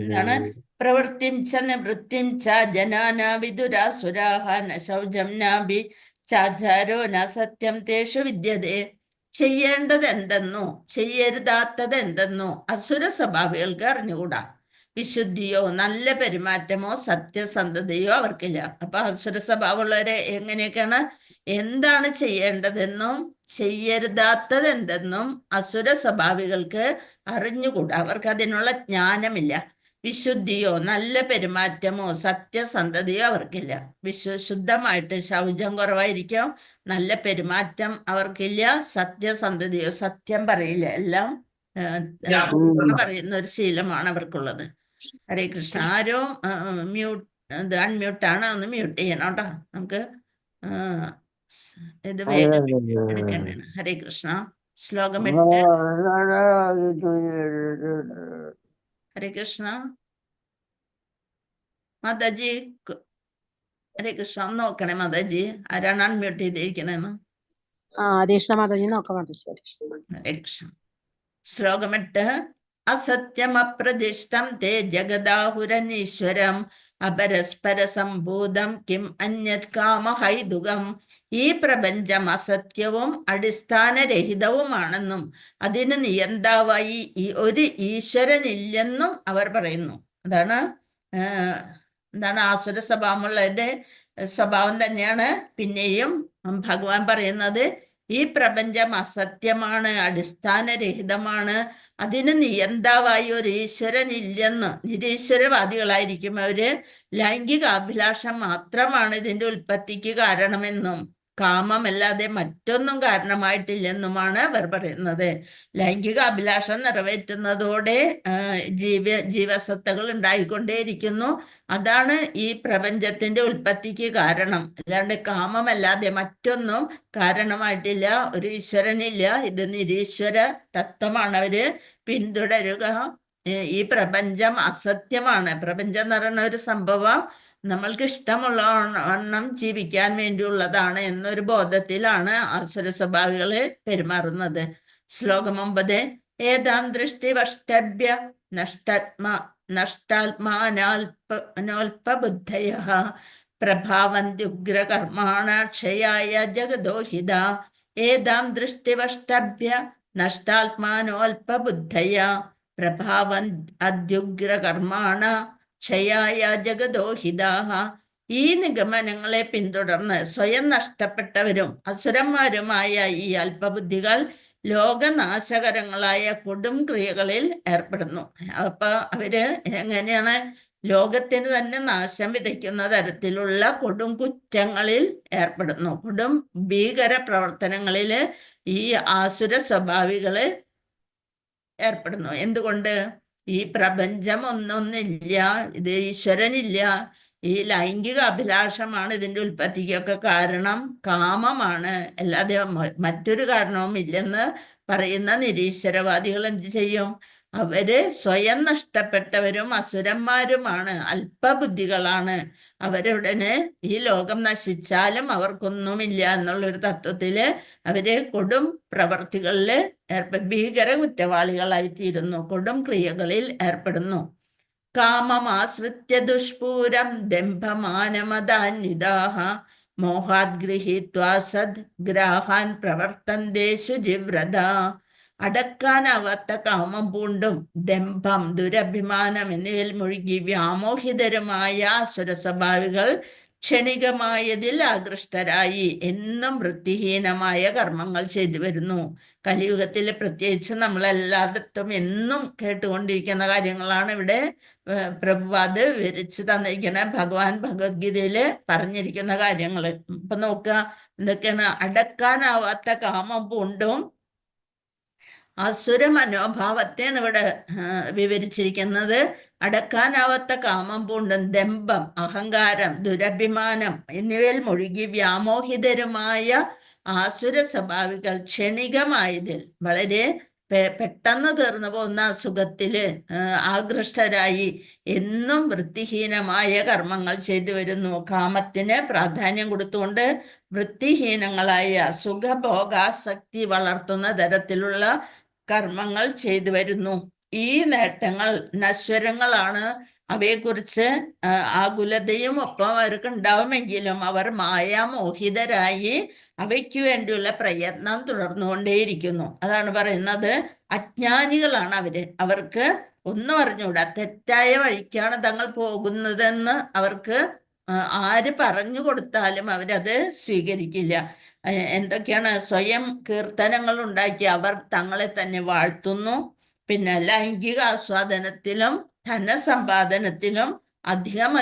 Speaker 3: എന്താണ്? പ്രവൃത്തിം ച നിവൃത്തിം ച ജനാനാ വിദുരാസുരാഃ ന ശൗചം നാഭിചാചാരോ ന സത്യം തേഷു വിദ്യതേ. ചെയ്യേണ്ടത് എന്തെന്നോ ചെയ്യരുതാത്തത് എന്തെന്നോ അസുര സ്വഭാവികൾക്ക് അറിഞ്ഞുകൂടാ. വിശുദ്ധിയോ നല്ല പെരുമാറ്റമോ സത്യസന്ധതയോ അവർക്കില്ല. അപ്പൊ അസുര സ്വഭാവമുള്ളവരെ എങ്ങനെയൊക്കെയാണ്? എന്താണ് ചെയ്യേണ്ടതെന്നും ചെയ്യരുതാത്തത് എന്തെന്നും അസുര സ്വഭാവികൾക്ക് അറിഞ്ഞുകൂടാ. അവർക്ക് അതിനുള്ള ജ്ഞാനമില്ല. വിശുദ്ധിയോ നല്ല പെരുമാറ്റമോ സത്യസന്ധതയോ അവർക്കില്ല. ശുദ്ധമായിട്ട് ശൗചം കുറവായിരിക്കും, നല്ല പെരുമാറ്റം അവർക്കില്ല, സത്യസന്ധതയോ സത്യം പറയില്ല, എല്ലാം പറയുന്ന ഒരു ശീലമാണ് അവർക്കുള്ളത്. ഹരേ കൃഷ്ണ. ആരോ അൺമ്യൂട്ടാണ്, ഒന്ന് മ്യൂട്ട് ചെയ്യണം കേട്ടോ. നമുക്ക് ഇത് വേഗം എടുക്കേണ്ടതാണ്. ഹരേ കൃഷ്ണ. ശ്ലോകം 8. ഹരേ കൃഷ്ണ. മാതാജി ഹരേ കൃഷ്ണ ഒന്ന് നോക്കണേ മാതാജി, ആരാണ് അൺമ്യൂട്ട് ചെയ്തിരിക്കണെന്ന്.
Speaker 2: ഹരേകൃഷ്ണ മാതാജി നോക്കാം.
Speaker 3: ഹരേ കൃഷ്ണ. ശ്ലോകം 8. അസത്യം അപ്രതിഷ്ഠം തേ ജഗദാഹുരനീശ്വരം അപരസ്പര സംഭൂതം കിം അന്യത് കാമഹൈതുകം. ഈ പ്രപഞ്ചം അസത്യവും അടിസ്ഥാനരഹിതവുമാണെന്നും അതിന് നിയന്താവായി ഒരു ഈശ്വരനില്ലെന്നും അവർ പറയുന്നു. എന്താണ് ആസുര സ്വഭാവമുള്ളവരുടെ സ്വഭാവം തന്നെയാണ് പിന്നെയും ഭഗവാൻ പറയുന്നത്. ഈ പ്രപഞ്ചം അസത്യമാണ്, അടിസ്ഥാനരഹിതമാണ്, അതിന് നിയന്താവായി ഒരു ഈശ്വരൻ ഇല്ലെന്ന്. നിരീശ്വരവാദികളായിരിക്കും അവര്. ലൈംഗിക അഭിലാഷം മാത്രമാണ് ഇതിന്റെ ഉൽപ്പത്തിക്ക് കാരണമെന്നും കാമമല്ലാതെ മറ്റൊന്നും കാരണമായിട്ടില്ലെന്നുമാണ് അവർ പറയുന്നത്. ലൈംഗിക അഭിലാഷം നിറവേറ്റുന്നതോടെ ജീവസത്തകൾ ഉണ്ടായിക്കൊണ്ടേയിരിക്കുന്നു. അതാണ് ഈ പ്രപഞ്ചത്തിന്റെ ഉൽപ്പത്തിക്ക് കാരണം. അല്ലാണ്ട് കാമമല്ലാതെ മറ്റൊന്നും കാരണമായിട്ടില്ല. ഒരു ഈശ്വരനില്ല. ഇത് നിരീശ്വര തത്വമാണ് അവര് പിന്തുടരുക. ഈ പ്രപഞ്ചം അസത്യമാണ്. പ്രപഞ്ചം എന്ന് പറയുന്ന ഒരു സംഭവം നമ്മൾക്ക് ഇഷ്ടമുള്ള വണ്ണം ജീവിക്കാൻ വേണ്ടിയുള്ളതാണ് എന്നൊരു ബോധത്തിലാണ് ആസുര സ്വഭാവികള് പെരുമാറുന്നത്. ശ്ലോകം 9. ഏതാം ദൃഷ്ടി വഷ്ടഭ്യ നഷ്ടാത്മാനോൽപബുദ്ധയഃ പ്രഭാവന്ത്യുഗ്രകർമാണ ക്ഷയായ ജഗദോഹിത. ഏതാം ദൃഷ്ടി വഷ്ടഭ്യ നഷ്ടാത്മാനോൽപബുദ്ധയ പ്രഭാവന്ത്യുഗ്രകർമാണ ക്ഷയായ ജഗദോഹിതാഹ. ഈ നിഗമനങ്ങളെ പിന്തുടർന്ന് സ്വയം നഷ്ടപ്പെട്ടവരും അസുരന്മാരുമായ ഈ അല്പബുദ്ധികൾ ലോകനാശകരങ്ങളായ കൊടും ക്രിയകളിൽ ഏർപ്പെടുന്നു. അപ്പൊ അവര് എങ്ങനെയാണ്? ലോകത്തിന് തന്നെ നാശം വിതയ്ക്കുന്ന തരത്തിലുള്ള കൊടും കുറ്റങ്ങളിൽ ഏർപ്പെടുന്നു. കൊടും ഭീകര പ്രവർത്തനങ്ങളില് ഈ ആസുര സ്വഭാവികള് ഏർപ്പെടുന്നു. എന്തുകൊണ്ട്? ഈ പ്രപഞ്ചം ഒന്നൊന്നില്ല, ഇത് ഈശ്വരനില്ല, ഈ ലൈംഗിക അഭിലാഷമാണ് ഇതിന്റെ ഉൽപ്പത്തിക്കൊക്കെ കാരണം, കാമമാണ്, അല്ലാതെ മറ്റൊരു കാരണവും ഇല്ലെന്ന് പറയുന്ന നിരീശ്വരവാദികൾ എന്ത് ചെയ്യും? അവര് സ്വയം നഷ്ടപ്പെട്ടവരും അസുരന്മാരുമാണ്, അല്പബുദ്ധികളാണ്. അവരുടനെ ഈ ലോകം നശിച്ചാലും അവർക്കൊന്നുമില്ല എന്നുള്ളൊരു തത്വത്തില് അവര് കൊടും പ്രവർത്തികളില് ഭീകര കുറ്റവാളികളായിത്തീരുന്നു, കൊടും ക്രിയകളിൽ ഏർപ്പെടുന്നു. കാമമാശ്രിത്യ ദുഷ്പൂരം ദംഭമാനമദാന്വിതാഃ മോഹാത് ഗൃഹീത്വാ സദ് ഗ്രാഹാൻ പ്രവർത്തന്തേ ശുചിവ്രത. അടക്കാനാവാത്ത കാമം പൂണ്ടും ദമ്പം, ദുരഭിമാനം എന്നിവയിൽ മുഴുകി വ്യാമോഹിതരുമായ അസുരസ്വഭാവികൾ ക്ഷണികമായതിൽ ആകൃഷ്ടരായി എന്നും വൃത്തിഹീനമായ കർമ്മങ്ങൾ ചെയ്തു വരുന്നു. കലിയുഗത്തിൽ പ്രത്യേകിച്ച് നമ്മളെല്ലായിടത്തും എന്നും കേട്ടുകൊണ്ടിരിക്കുന്ന കാര്യങ്ങളാണ് ഇവിടെ പ്രഭുപാദ് വിവരിച്ച് തന്നിരിക്കുന്ന ഭഗവാൻ ഭഗവത്ഗീതയില് പറഞ്ഞിരിക്കുന്ന കാര്യങ്ങൾ. ഇപ്പൊ നോക്കുക, എന്തൊക്കെയാണ്? അടക്കാനാവാത്ത കാമം പൂണ്ടും അസുര മനോഭാവത്തെയാണ് ഇവിടെ വിവരിച്ചിരിക്കുന്നത്. അടക്കാനാവാത്ത കാമം പൂണ്ടും ദമ്പം, അഹങ്കാരം, ദുരഭിമാനം എന്നിവയിൽ മുഴുകി വ്യാമോഹിതരുമായ ആസുര സ്വഭാവികൾ ക്ഷണികമായതിൽ, വളരെ പെട്ടെന്ന് തീർന്നു പോകുന്ന അസുഖത്തില് ആകൃഷ്ടരായി എന്നും വൃത്തിഹീനമായ കർമ്മങ്ങൾ ചെയ്തു വരുന്നു. കാമത്തിന് പ്രാധാന്യം കൊടുത്തുകൊണ്ട് വൃത്തിഹീനങ്ങളായ സുഖഭോഗാസക്തി വളർത്തുന്ന തരത്തിലുള്ള കർമ്മങ്ങൾ ചെയ്തു വരുന്നു. ഈ നേട്ടങ്ങൾ നശ്വരങ്ങളാണ്. അവയെക്കുറിച്ച് ആകുലതയും ഒപ്പം അവർക്ക് ഉണ്ടാവുമെങ്കിലും അവർ മായാമോഹിതരായി അവയ്ക്ക് വേണ്ടിയുള്ള പ്രയത്നം തുടർന്നുകൊണ്ടേയിരിക്കുന്നു. അതാണ് പറയുന്നത്, അജ്ഞാനികളാണ് അവര്. അവർക്ക് ഒന്നും അറിഞ്ഞുകൂടാ, തെറ്റായ വഴിക്കാണ് തങ്ങൾ പോകുന്നതെന്ന് അവർക്ക് ആര് പറഞ്ഞു കൊടുത്താലും അവരത് സ്വീകരിക്കില്ല. എന്തൊക്കെയാണ്? സ്വയം കീർത്തനങ്ങൾ ഉണ്ടാക്കി അവർ തങ്ങളെ തന്നെ വാഴ്ത്തുന്നു. പിന്നെ ലൈംഗിക ആസ്വാദനത്തിലും ധനസമ്പാദനത്തിലും അധികം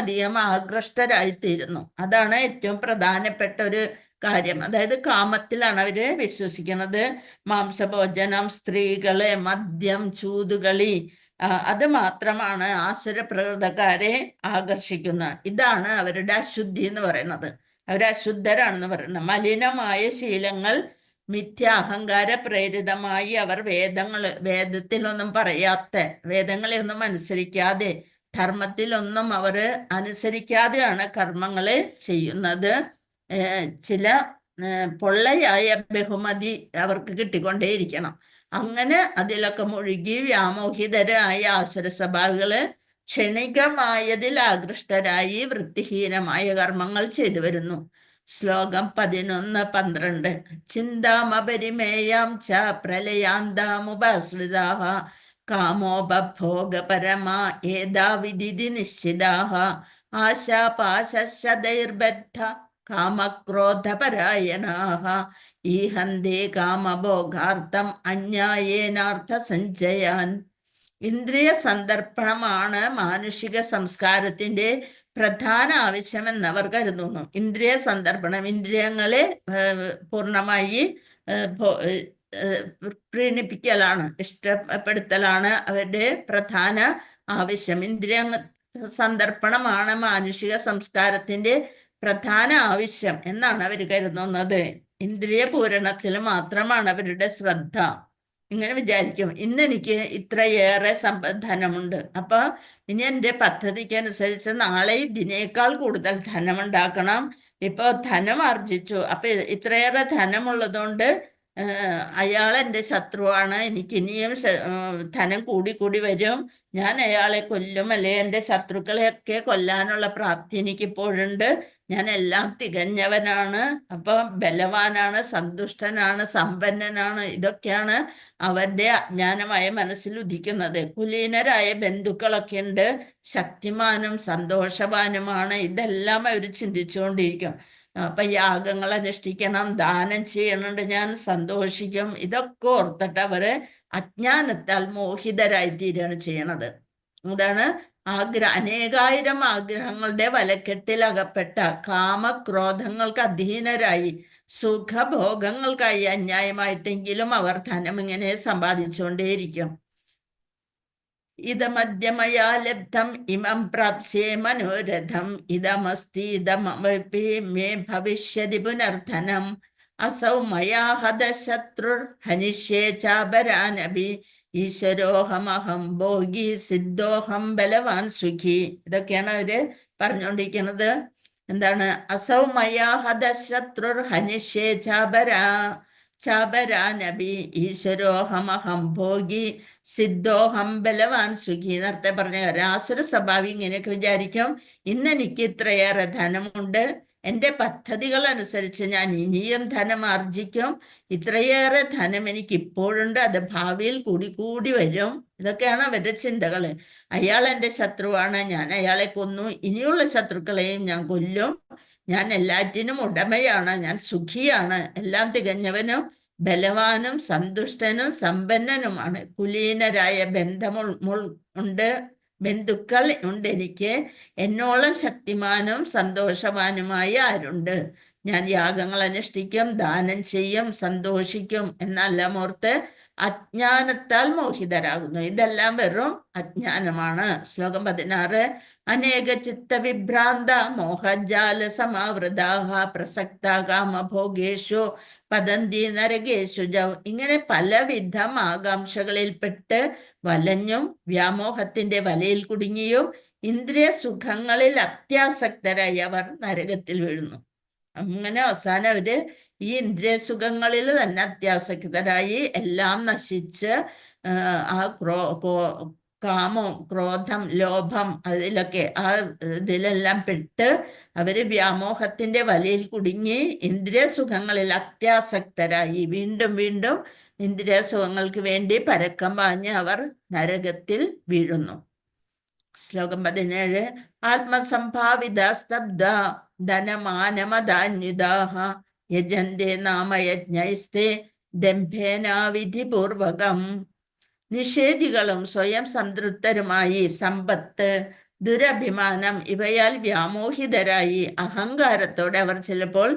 Speaker 3: ആകൃഷ്ടരായിത്തീരുന്നു. അതാണ് ഏറ്റവും പ്രധാനപ്പെട്ട ഒരു കാര്യം. അതായത് കാമത്തിലാണ് അവര് വിശ്വസിക്കുന്നത്. മാംസഭോജനം, സ്ത്രീകളെ, മദ്യം, ചൂതുകളി, അത് മാത്രമാണ് ആസുരപ്രകൃതക്കാരെ ആകർഷിക്കുന്നത്. ഇതാണ് അവരുടെ അശുദ്ധി എന്ന് പറയുന്നത്. അവർ അശുദ്ധരാണെന്ന് പറയുന്നത്. മലിനമായ ശീലങ്ങൾ, മിഥ്യ അഹങ്കാര പ്രേരിതമായി അവർ വേദത്തിലൊന്നും പറയാത്ത, വേദങ്ങളെ ഒന്നും അനുസരിക്കാതെ, ധർമ്മത്തിലൊന്നും അവർ അനുസരിക്കാതെയാണ് കർമ്മങ്ങളെ ചെയ്യുന്നത്. ചില പൊള്ളയായ ബഹുമതി അവർക്ക് കിട്ടിക്കൊണ്ടേയിരിക്കണം. അങ്ങനെ അതിലൊക്കെ മുഴുകി വ്യാമോഹിതരായ ആസുര സ്വഭാവികള് ക്ഷണികമായതിൽ ആകൃഷ്ടരായി വൃത്തിഹീനമായ കർമ്മങ്ങൾ ചെയ്തു വരുന്നു. ശ്ലോകം 11-12. ചിന്താമപരിമേയാം ച പ്രലയാന്താമുപസ്മൃതാഃ കാമോപഭോഗപരമാ ഏതാവിദിതി നിശ്ചിതാഃ ആശാപാശശതൈർബദ്ധ കാമക്രോധപരായണാഃ ഈഹന്തേ കാമഭോഗാർത്ഥം അന്യായേനാർത്ഥ സഞ്ചയാൻ. ഇന്ദ്രിയ സന്ദർപ്പണമാണ് മാനുഷിക സംസ്കാരത്തിന്റെ പ്രധാന ആവശ്യമെന്നവർ കരുതുന്നു. ഇന്ദ്രിയ സന്ദർപ്പണം, ഇന്ദ്രിയങ്ങളെ പൂർണ്ണമായി പ്രീണിപ്പിക്കലാണ്, ഇഷ്ടപ്പെടുത്തലാണ് അവരുടെ പ്രധാന ആവശ്യം. ഇന്ദ്രിയ സന്ദർപ്പണമാണ് മാനുഷിക സംസ്കാരത്തിന്റെ പ്രധാന ആവശ്യം എന്നാണ് അവർ കരുതുന്നത്. ഇന്ദ്രിയ പൂരണത്തിൽ മാത്രമാണ് അവരുടെ ശ്രദ്ധ. ഇങ്ങനെ വിചാരിക്കും, ഇന്ന് എനിക്ക് ഇത്രയേറെ ധനമുണ്ട്, അപ്പൊ ഇനി എൻ്റെ പദ്ധതിക്ക് അനുസരിച്ച് നാളെ ഇതിനേക്കാൾ കൂടുതൽ ധനമുണ്ടാക്കണം. ഇപ്പൊ ധനം ആർജിച്ചു, അപ്പൊ ഇത്രയേറെ ധനമുള്ളതുകൊണ്ട് അയാൾ എൻ്റെ ശത്രുവാണ്, എനിക്ക് ഇനിയും ധനം കൂടി വരും, ഞാൻ അയാളെ കൊല്ലും, അല്ലെ എൻ്റെ ശത്രുക്കളെയൊക്കെ കൊല്ലാനുള്ള പ്രാപ്തി എനിക്കിപ്പോഴുണ്ട്, ഞാൻ എല്ലാം തികഞ്ഞവനാണ്, അപ്പൊ ബലവാനാണ്, സന്തുഷ്ടനാണ്, സമ്പന്നനാണ്. ഇതൊക്കെയാണ് അവരുടെ അജ്ഞാനമായ മനസ്സിൽ ഉദിക്കുന്നത്. കുലീനരായ ബന്ധുക്കളൊക്കെ ഉണ്ട്, ശക്തിമാനും സന്തോഷവാനുമാണ്. ഇതെല്ലാം അവർ ചിന്തിച്ചുകൊണ്ടിരിക്കും. അപ്പൊ യാഗങ്ങൾ അനുഷ്ഠിക്കണം, ദാനം ചെയ്യണുണ്ട്, ഞാൻ സന്തോഷിക്കും. ഇതൊക്കെ ഓർത്തിട്ട് അവര് അജ്ഞാനത്താൽ മോഹിതരായി തീരുകയാണ് ചെയ്യണത്. അതാണ് അനേകായിരം ആഗ്രഹങ്ങളുടെ വലക്കെട്ടിൽ അകപ്പെട്ട കാമക്രോധങ്ങൾക്ക് അധീനരായി സുഖഭോഗങ്ങൾക്കായി അന്യായമായിട്ടെങ്കിലും അവർ ധനം ഇങ്ങനെ സമ്പാദിച്ചുകൊണ്ടേയിരിക്കും. ഇതമദ്യമയാ ലബ്ധം ഇമം പ്രാപ്സ്യേ മനോരഥം ഇതമസ്തി ഇതമപി മേ ഭവിഷ്യതി പുനർധനം അസൗ മയാ ഹതശത്രുർ ഹനിഷ്യേ ചാപരാനപി ഈശ്വരോഹമഹം ഭോഗി സിദ്ധോഹം ബലവാൻ സുഖി. ഇതൊക്കെയാണ് അവര് പറഞ്ഞുകൊണ്ടിരിക്കുന്നത്. എന്താണ്? അസൗ മയാ ഹതശത്രുർ ഹനിഷ്യേ ചാപരാനപി ഈശ്വരോഹമഹം ഭോഗി സിദ്ധോഹം ബലവാൻ സുഖി. നേരത്തെ പറഞ്ഞ ആസുര സ്വഭാവി ഇങ്ങനെയൊക്കെ വിചാരിക്കും, ഇന്ന് എനിക്ക് ഇത്രയേറെ ധനമുണ്ട്, എൻ്റെ പദ്ധതികൾ അനുസരിച്ച് ഞാൻ ഇനിയും ധനം ആർജിക്കും. ഇത്രയേറെ ധനം എനിക്ക് ഇപ്പോഴുണ്ട്, അത് ഭാവിയിൽ കൂടി കൂടി വരും. ഇതൊക്കെയാണ് അവരുടെ ചിന്തകൾ. അയാൾ എൻ്റെ ശത്രുവാണ്, ഞാൻ അയാളെ കൊന്നു, ഇനിയുള്ള ശത്രുക്കളെയും ഞാൻ കൊല്ലും. ഞാൻ എല്ലാറ്റിനും ഉടമയാണ്, ഞാൻ സുഖിയാണ്, എല്ലാം തികഞ്ഞവനും ബലവാനും സന്തുഷ്ടനും സമ്പന്നനുമാണ്. കുലീനരായ ബന്ധുക്കൾ ഉണ്ട് എനിക്ക്. എന്നോളം ശക്തിമാനും സന്തോഷവാനുമായി ആരുണ്ട്? ഞാൻ യാഗങ്ങൾ അനുഷ്ഠിക്കും, ദാനം ചെയ്യും, സന്തോഷിക്കും എന്നെല്ലാം ഓർത്ത് അജ്ഞാനത്താൽ മോഹിതരാകുന്നു. ഇതെല്ലാം വെറും അജ്ഞാനമാണ്. ശ്ലോകം 16. അനേക ചിത്ത വിഭ്രാന്ത മോഹജാല സമാവൃതാഹ പ്രസക്ത കാമഭോഗേഷു പതന്തി നരകേഷു ജൗ. ഇങ്ങനെ പലവിധം ആകാംക്ഷകളിൽപ്പെട്ട് വലഞ്ഞും വ്യാമോഹത്തിന്റെ വലയിൽ കുടുങ്ങിയും ഇന്ദ്രിയ സുഖങ്ങളിൽ അത്യാസക്തരായി അവർ നരകത്തിൽ വീഴുന്നു. അങ്ങനെ അവസാനം അവര് ഈ ഇന്ദ്രിയ സുഖങ്ങളിൽ തന്നെ അത്യാസക്തരായി എല്ലാം നശിച്ച് ആ കാമം, ക്രോധം, ലോഭം അതിലൊക്കെ ഇതിലെല്ലാം പെട്ട് അവര് വ്യാമോഹത്തിന്റെ വലയിൽ കുടുങ്ങി ഇന്ദ്രിയ സുഖങ്ങളിൽ അത്യാസക്തരായി വീണ്ടും വീണ്ടും ഇന്ദ്രിയ സുഖങ്ങൾക്ക് വേണ്ടി പരക്കം പാഞ്ഞ് അവർ നരകത്തിൽ വീഴുന്നു. ശ്ലോകം 17. ആത്മസംഭാവിത സ്തബ്ധ ധനമാനമദാന്യുദാഹ യജന്തേ നാമയജ്ഞൈസ്തേ ദംഭേന വിധിപൂർവകം. നിഷേധികളും സ്വയം സംതൃപ്തരുമായി സമ്പത്ത്, ദുരഭിമാനം ഇവയാൽ വ്യാമോഹിതരായി അഹങ്കാരത്തോടെ അവർ ചിലപ്പോൾ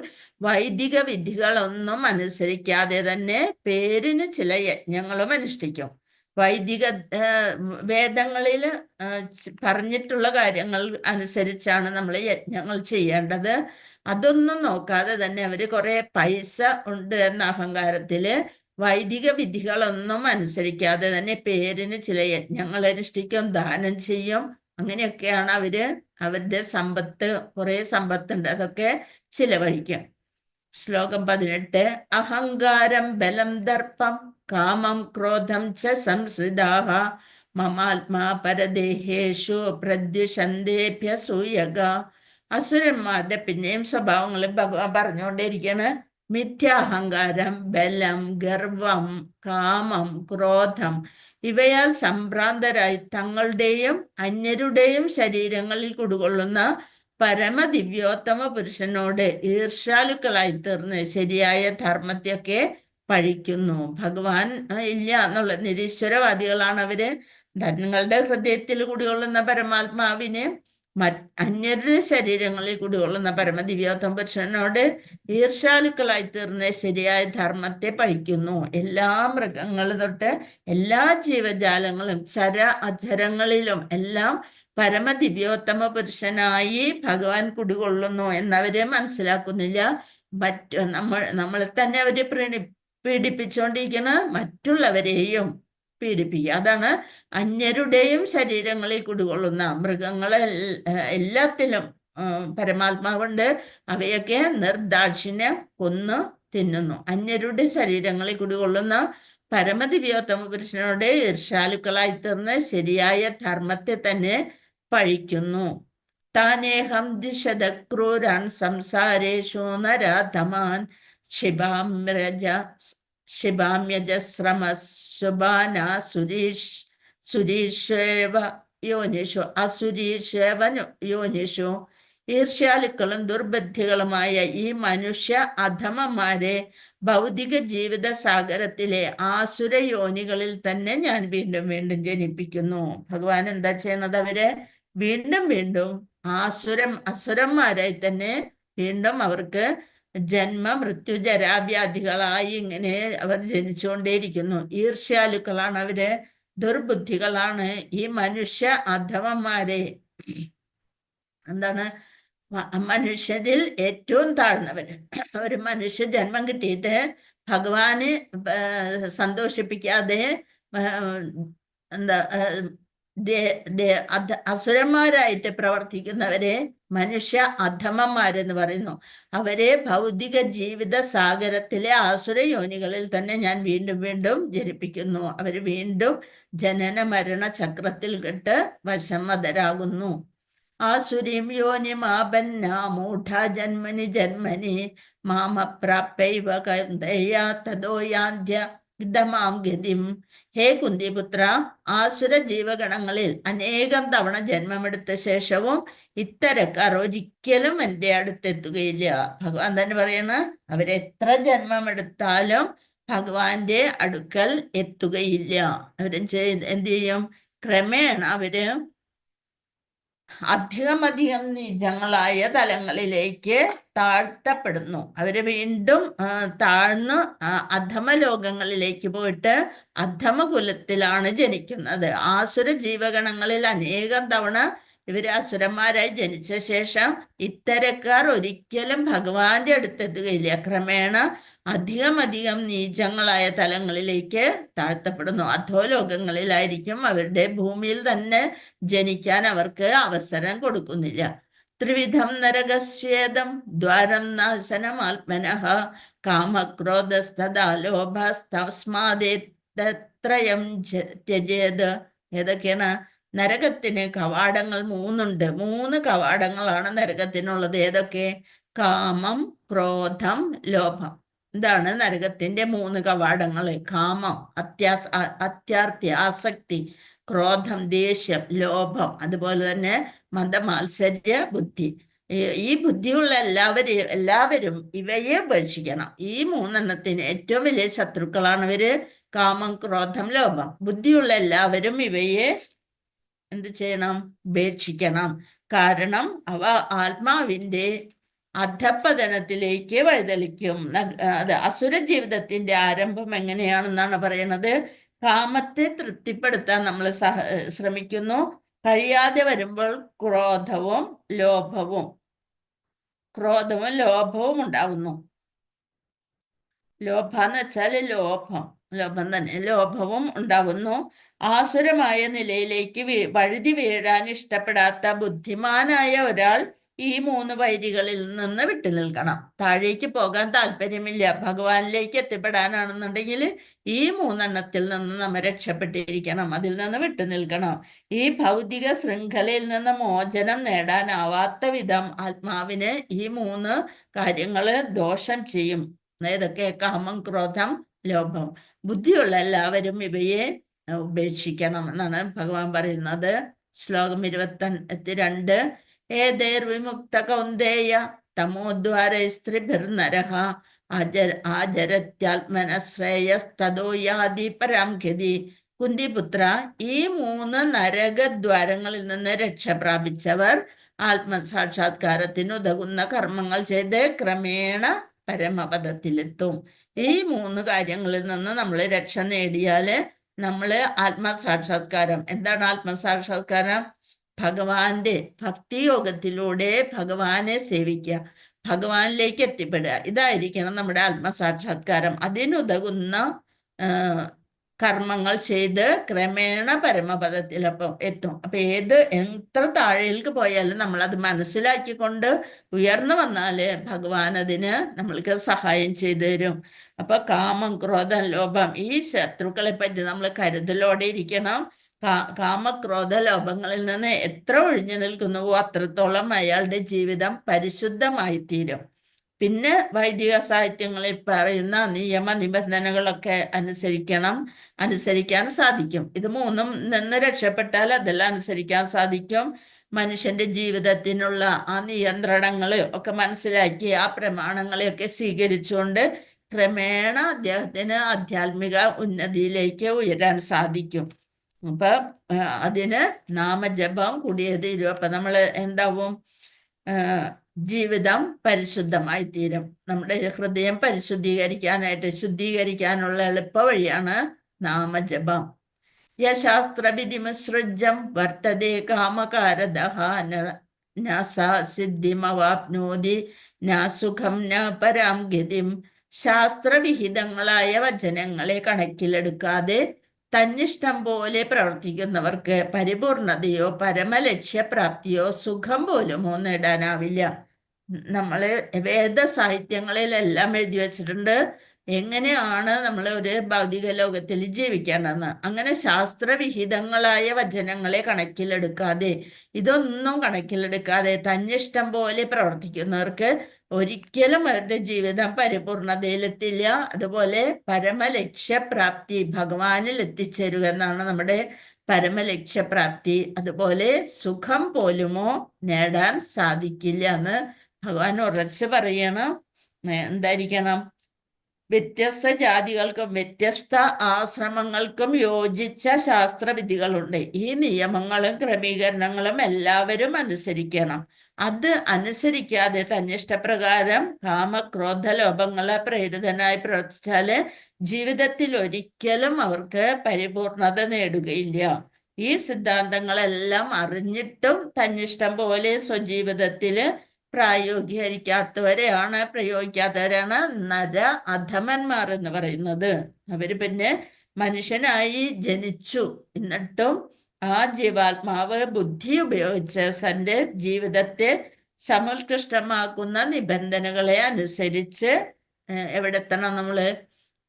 Speaker 3: വൈദിക വിധികളൊന്നും അനുസരിക്കാതെ തന്നെ പേരിന് ചില യജ്ഞങ്ങളും അനുഷ്ഠിക്കും. വൈദിക വേദങ്ങളിൽ പറഞ്ഞിട്ടുള്ള കാര്യങ്ങൾ അനുസരിച്ചാണ് നമ്മൾ യജ്ഞങ്ങൾ ചെയ്യേണ്ടത്. അതൊന്നും നോക്കാതെ തന്നെ അവര് കുറെ പൈസ ഉണ്ട് എന്ന അഹങ്കാരത്തില് വൈദിക വിധികളൊന്നും അനുസരിക്കാതെ തന്നെ പേരിന് ചില യജ്ഞങ്ങൾ അനുഷ്ഠിക്കും, ദാനം ചെയ്യും. അങ്ങനെയൊക്കെയാണ് അവരുടെ സമ്പത്ത്, കുറെ സമ്പത്തുണ്ട്, അതൊക്കെ ചിലവഴിക്കും. ശ്ലോകം 18. അഹങ്കാരം ബലം ദർപ്പം കാമം ക്രോധം ച സംശ്രിതാഹ മമാത്മാ പരദേഹേഷു പ്രദ്യുഷന്തേഭ്യ സൂയക. അസുരന്മാരുടെ പിന്നെയും സ്വഭാവങ്ങളും ഭഗവാൻ പറഞ്ഞുകൊണ്ടേയിരിക്കുകയാണ്. മിഥ്യാഹങ്കാരം, ബലം, ഗർവം, കാമം, ക്രോധം ഇവയാൽ സംഭ്രാന്തരായി തങ്ങളുടെയും അന്യരുടെയും ശരീരങ്ങളിൽ കുടികൊള്ളുന്ന പരമദിവ്യോത്തമ പുരുഷനോട് ഈർഷ്യാലുക്കളായി തീർന്ന് ശരിയായ ധർമ്മത്തെയൊക്കെ പഴിക്കുന്നു. ഭഗവാൻ ഇല്ല എന്നുള്ള നിരീശ്വരവാദികളാണ് അവര്. തങ്ങളുടെ ഹൃദയത്തിൽ കുടികൊള്ളുന്ന പരമാത്മാവിനെ അന്യരുടെ ശരീരങ്ങളിൽ കുടികൊള്ളുന്ന പരമദിവ്യോത്തമ പുരുഷനോട് ഈർഷ്യാലുക്കളായി തീർന്ന് ശരിയായ ധർമ്മത്തെ പഴിക്കുന്നു. എല്ലാ മൃഗങ്ങൾ തൊട്ട് എല്ലാ ജീവജാലങ്ങളും ചര അചരങ്ങളിലും എല്ലാം പരമദിവ്യോത്തമ പുരുഷനായി ഭഗവാൻ കുടികൊള്ളുന്നു എന്നവരെ മനസ്സിലാക്കുന്നില്ല. നമ്മളെ തന്നെ അവര് പീഡിപ്പിച്ചുകൊണ്ടിരിക്കുന്ന മറ്റുള്ളവരെയും പീഡിപ്പിക്കുക. അതാണ് അന്യരുടെയും ശരീരങ്ങളിൽ കുടികൊള്ളുന്ന മൃഗങ്ങളെ എല്ലാത്തിലും പരമാത്മാവുണ്ട്. അവയൊക്കെ നിർദാക്ഷിണ്യം കൊന്നു തിന്നുന്നു. അന്യരുടെ ശരീരങ്ങളിൽ കുടികൊള്ളുന്ന പരമദിവ്യോത്തമ പുരുഷനോട് ഈർഷ്യാലുക്കളായി തീർന്ന് ശരിയായ ധർമ്മത്തെ തന്നെ പഴിക്കുന്നു. താനേഹം ദിശത ക്രൂരാൻ സംസാരേഷു നരാധമാൻ ക്ഷിപാമ്യജശ്രമസുബാന സുരീഷേവ യോനിഷു അസുരീഷേവ യോനിഷു. ഈർഷ്യാലുക്കളും ദുർബുദ്ധികളുമായ ഈ മനുഷ്യ അധമന്മാരെ ഭൗതിക ജീവിത സാഗരത്തിലെ ആസുര യോനികളിൽ തന്നെ ഞാൻ വീണ്ടും വീണ്ടും ജനിപ്പിക്കുന്നു. ഭഗവാൻ എന്താ ചെയ്യണത്? അവരെ വീണ്ടും വീണ്ടും അസുരന്മാരായി തന്നെ വീണ്ടും അവർക്ക് ജന്മ മൃത്യു ജരാവ്യാധികളായി ഇങ്ങനെ അവർ ജനിച്ചുകൊണ്ടേയിരിക്കുന്നു. ഈർഷ്യാലുക്കളാണ് അവര്, ദുർബുദ്ധികളാണ് ഈ മനുഷ്യ അധമന്മാരെ. എന്താണ്? മനുഷ്യരിൽ ഏറ്റവും താഴ്ന്നവര്. ഒരു മനുഷ്യ ജന്മം കിട്ടിയിട്ട് ഭഗവാന് സന്തോഷിപ്പിക്കാതെ അസുരന്മാരായിട്ട് പ്രവർത്തിക്കുന്നവരെ മനുഷ്യ അധമന്മാരെന്ന് പറയുന്നു. അവരെ ഭൗതിക ജീവിത സാഗരത്തിലെ ആസുര യോനികളിൽ തന്നെ ഞാൻ വീണ്ടും വീണ്ടും ജനിപ്പിക്കുന്നു. അവർ വീണ്ടും ജനന മരണ ചക്രത്തിൽ കെട്ട് വശംവദരാകുന്നു. ആസുരീം യോനിമാപന്ന മൂഢ ജന്മനി ജന്മനി മാമപ്രാപ്യൈവ കൗന്ദേയ തതോ യാന്ത്യ ഇദമാം ഗതിം. ഹേ കുന്തിപുത്ര, ആസുര ജീവഗണങ്ങളിൽ അനേകം തവണ ജന്മമെടുത്ത ശേഷവും ഇത്തരക്കാർ ഒരിക്കലും എൻ്റെ അടുത്തെത്തുകയില്ല. ഭഗവാൻ തന്നെ പറയണ, അവരെത്ര ജന്മമെടുത്താലും ഭഗവാന്റെ അടുക്കൽ എത്തുകയില്ല. അവരും എന്ത് ചെയ്യും? ക്രമേണ അവര് അധികം നീചങ്ങളായ തലങ്ങളിലേക്ക് താഴ്ത്തപ്പെടുന്നു. അവര് വീണ്ടും താഴ്ന്ന് അധമ ലോകങ്ങളിലേക്ക് പോയിട്ട് അധമ കുലത്തിലാണ് ജനിക്കുന്നത്. ആസുര ജീവഗണങ്ങളിൽ അനേകം തവണ ഇവര് അസുരന്മാരായി ജനിച്ച ശേഷം ഇത്തരക്കാർ ഒരിക്കലും ഭഗവാന്റെ അടുത്തെത്തുകയില്ല. ക്രമേണ അധികം നീചങ്ങളായ തലങ്ങളിലേക്ക് താഴ്ത്തപ്പെടുന്നു. അധോലോകങ്ങളിലായിരിക്കും. അവരുടെ ഭൂമിയിൽ തന്നെ ജനിക്കാൻ അവർക്ക് അവസരം കൊടുക്കുന്നില്ല. ത്രിവിധം നരകസ്വേദം ദ്വാരം നാശനം ആത്മനഃ കാമക്രോധസ്തദാ ലോഭസ്തസ്മാദേത്രയം ത്യജേത്. ഏതൊക്കെയാണ്? നരകത്തിന് കവാടങ്ങൾ 3 ഉണ്ട്. 3 കവാടങ്ങളാണ് നരകത്തിനുള്ളത്. ഏതൊക്കെ? കാമം, ക്രോധം, ലോഭം. ഇതാണ് നരകത്തിന്റെ 3 കവാടങ്ങൾ. കാമം, അത്യാർത്തി, ആസക്തി; ക്രോധം, ദേഷ്യം; ലോഭം, അതുപോലെ തന്നെ മന്ദമാത്സര്യ ബുദ്ധി. ഈ ബുദ്ധിയുള്ള എല്ലാവരും ഇവയെ ഉപേക്ഷിക്കണം. ഈ 3 ഏറ്റവും വലിയ ശത്രുക്കളാണ് ഇവര്. കാമം, ക്രോധം, ലോഭം. ബുദ്ധിയുള്ള എല്ലാവരും ഇവയെ എന്ത് ചെയ്യണം? ഉപേക്ഷിക്കണം. കാരണം അവ ആത്മാവിന്റെ അധപ്പതനത്തിലേക്ക് വഴിതെളിക്കും. അത് അസുര ജീവിതത്തിന്റെ ആരംഭം എങ്ങനെയാണെന്നാണ് പറയണത്. കാമത്തെ തൃപ്തിപ്പെടുത്താൻ നമ്മൾ ശ്രമിക്കുന്നു. കഴിയാതെ വരുമ്പോൾ ക്രോധവും ലോഭവും ഉണ്ടാവുന്നു. ലോഭന്ന് വെച്ചാൽ ലോഭം തന്നെ. ലോഭവും ഉണ്ടാവുന്നു. ആസുരമായ നിലയിലേക്ക് വഴുതി വീഴാൻ ഇഷ്ടപ്പെടാത്ത ബുദ്ധിമാനായ ഒരാൾ ഈ 3 വൈരികളിൽ നിന്ന് വിട്ടു നിൽക്കണം. താഴേക്ക് പോകാൻ താല്പര്യമില്ല, ഭഗവാനിലേക്ക് എത്തിപ്പെടാനാണെന്നുണ്ടെങ്കിൽ ഈ 3 നിന്ന് നമ്മൾ രക്ഷപ്പെട്ടിരിക്കണം. അതിൽ നിന്ന് വിട്ടു നിൽക്കണം. ഈ ഭൗതിക ശൃംഖലയിൽ നിന്ന് മോചനം നേടാനാവാത്ത വിധം ആത്മാവിന് ഈ 3 കാര്യങ്ങള് ദോഷം ചെയ്യും. ഏതൊക്കെ? കാമം, ക്രോധം, ലോഭം. ബുദ്ധിയുള്ള എല്ലാവരും ഇവയെ ഉപേക്ഷിക്കണം എന്നാണ് ഭഗവാൻ പറയുന്നത്. ശ്ലോകം 22. ഏതേർവിമുക്ത കൗന്ദേയ തമോദ്വാരൈസ്ത്രിഭിർനരഃ ആചരത്യാത്മനശ്രേയസ്തദോ യാതി പരാം ഗതി. കുന്തിപുത്ര, ഈ 3 നരകദ്വാരങ്ങളിൽ നിന്ന് രക്ഷ പ്രാപിച്ചവർ ആത്മസാക്ഷാത്കാരത്തിനുതകുന്ന കർമ്മങ്ങൾ ചെയ്ത് ക്രമേണ പരമപദത്തിലെത്തും. ഈ 3 കാര്യങ്ങളിൽ നിന്ന് നമ്മൾ രക്ഷ നേടിയാല് നമ്മള് ആത്മസാക്ഷാത്കാരം. എന്താണ് ആത്മസാക്ഷാത്കാരം? ഭഗവാന്റെ ഭക്തിയോഗത്തിലൂടെ ഭഗവാനെ സേവിക്കുക, ഭഗവാനിലേക്ക് എത്തിപ്പെടുക. ഇതായിരിക്കണം നമ്മുടെ ആത്മസാക്ഷാത്കാരം. അതിനുതകുന്ന കർമ്മങ്ങൾ ചെയ്ത് ക്രമേണ പരമപദത്തിലപ്പം എത്തും. അപ്പൊ എത്ര താഴേക്ക് പോയാലും നമ്മൾ അത് മനസ്സിലാക്കിക്കൊണ്ട് ഉയർന്നു വന്നാല് ഭഗവാൻ അതിന് നമ്മൾക്ക് സഹായം ചെയ്തു തരും. അപ്പൊ കാമം, ക്രോധം, ലോഭം, ഈ ശത്രുക്കളെ പറ്റി നമ്മൾ കരുതലോടെ ഇരിക്കണം. കാമക്രോധ ലോഭങ്ങളിൽ നിന്ന് എത്ര ഒഴിഞ്ഞു നിൽക്കുന്നുവോ അത്രത്തോളം അയാളുടെ ജീവിതം പരിശുദ്ധമായി തീരും. പിന്നെ വൈദിക സാഹിത്യങ്ങളിൽ പറയുന്ന നിയമനിബന്ധനകളൊക്കെ അനുസരിക്കാൻ സാധിക്കും. ഇത് 3 നിന്ന് രക്ഷപ്പെട്ടാൽ അതെല്ലാം അനുസരിക്കാൻ സാധിക്കും. മനുഷ്യന്റെ ജീവിതത്തിനുള്ള ആ നിയന്ത്രണങ്ങളെ ഒക്കെ മനസ്സിലാക്കി ആ പ്രമാണങ്ങളെയൊക്കെ സ്വീകരിച്ചുകൊണ്ട് ക്രമേണ അദ്ദേഹത്തിന് ആധ്യാത്മിക ഉന്നതിയിലേക്ക് ഉയരാൻ സാധിക്കും. അപ്പൊ അതിന് നാമജപം കൂടിയേ തീരും. അപ്പൊ നമ്മൾ എന്താവും? ജീവിതം പരിശുദ്ധമായി തീരും. നമ്മുടെ ഹൃദയം ശുദ്ധീകരിക്കാനുള്ള എളുപ്പ വഴിയാണ് നാമജപം. യശാസ്ത്രവിധിമിസൃജ്യം വർത്തതേ കാമകാരദഃ ന സിദ്ധിമവാപ്നോതി ന സുഖം ന പരാം ഗതിം. ശാസ്ത്രവിഹിതങ്ങളായ വചനങ്ങളെ കണക്കിലെടുക്കാതെ തന്നിഷ്ടം പോലെ പ്രവർത്തിക്കുന്നവർക്ക് പരിപൂർണതയോ പരമലക്ഷ്യപ്രാപ്തിയോ സുഖം പോലുമോ നേടാനാവില്ല. നമ്മള് വേദ സാഹിത്യങ്ങളിലെല്ലാം എഴുതി വെച്ചിട്ടുണ്ട്, എങ്ങനെയാണ് നമ്മൾ ഒരു ഭൗതിക ലോകത്തിൽ ജീവിക്കേണ്ടതെന്ന്. അങ്ങനെ ശാസ്ത്രവിഹിതങ്ങളായ വചനങ്ങളെ കണക്കിലെടുക്കാതെ, ഇതൊന്നും കണക്കിലെടുക്കാതെ തന്നിഷ്ടം പോലെ പ്രവർത്തിക്കുന്നവർക്ക് ഒരിക്കലും അവരുടെ ജീവിതം പരിപൂർണതയിലെത്തില്ല. അതുപോലെ പരമലക്ഷ്യപ്രാപ്തി, ഭഗവാനിൽ എത്തിച്ചേരുക എന്നാണ് നമ്മുടെ പരമലക്ഷ്യപ്രാപ്തി. അതുപോലെ സുഖം പോലുമോ നേടാൻ സാധിക്കില്ല എന്ന് ഭഗവാൻ ഉറച്ചു പറയണം. എന്തായിരിക്കണം? വ്യത്യസ്ത ജാതികൾക്കും വ്യത്യസ്ത ആശ്രമങ്ങൾക്കും യോജിച്ച ശാസ്ത്രവിധികളുണ്ട്. ഈ നിയമങ്ങളും ക്രമീകരണങ്ങളും എല്ലാവരും അനുസരിക്കണം. അത് അനുസരിക്കാതെ തന്നിഷ്ടപ്രകാരം കാമക്രോധ ലോഭങ്ങളെ പ്രേരിതനായി പ്രവർത്തിച്ചാല് ജീവിതത്തിൽ ഒരിക്കലും അവർക്ക് പരിപൂർണത നേടുകയില്ല. ഈ സിദ്ധാന്തങ്ങളെല്ലാം അറിഞ്ഞിട്ടും തന്നിഷ്ടം പോലെ സ്വജീവിതത്തില് പ്രയോഗിക്കാത്തവരാണ് നര അധമന്മാർ എന്ന് പറയുന്നത്. അവര് പിന്നെ മനുഷ്യനായി ജനിച്ചു, എന്നിട്ടും ആ ജീവാത്മാവ് ബുദ്ധി ഉപയോഗിച്ച് തന്റെ ജീവിതത്തെ സമുത്കൃഷ്ടമാക്കുന്ന നിബന്ധനകളെ അനുസരിച്ച് എവിടെത്തണം? നമ്മള്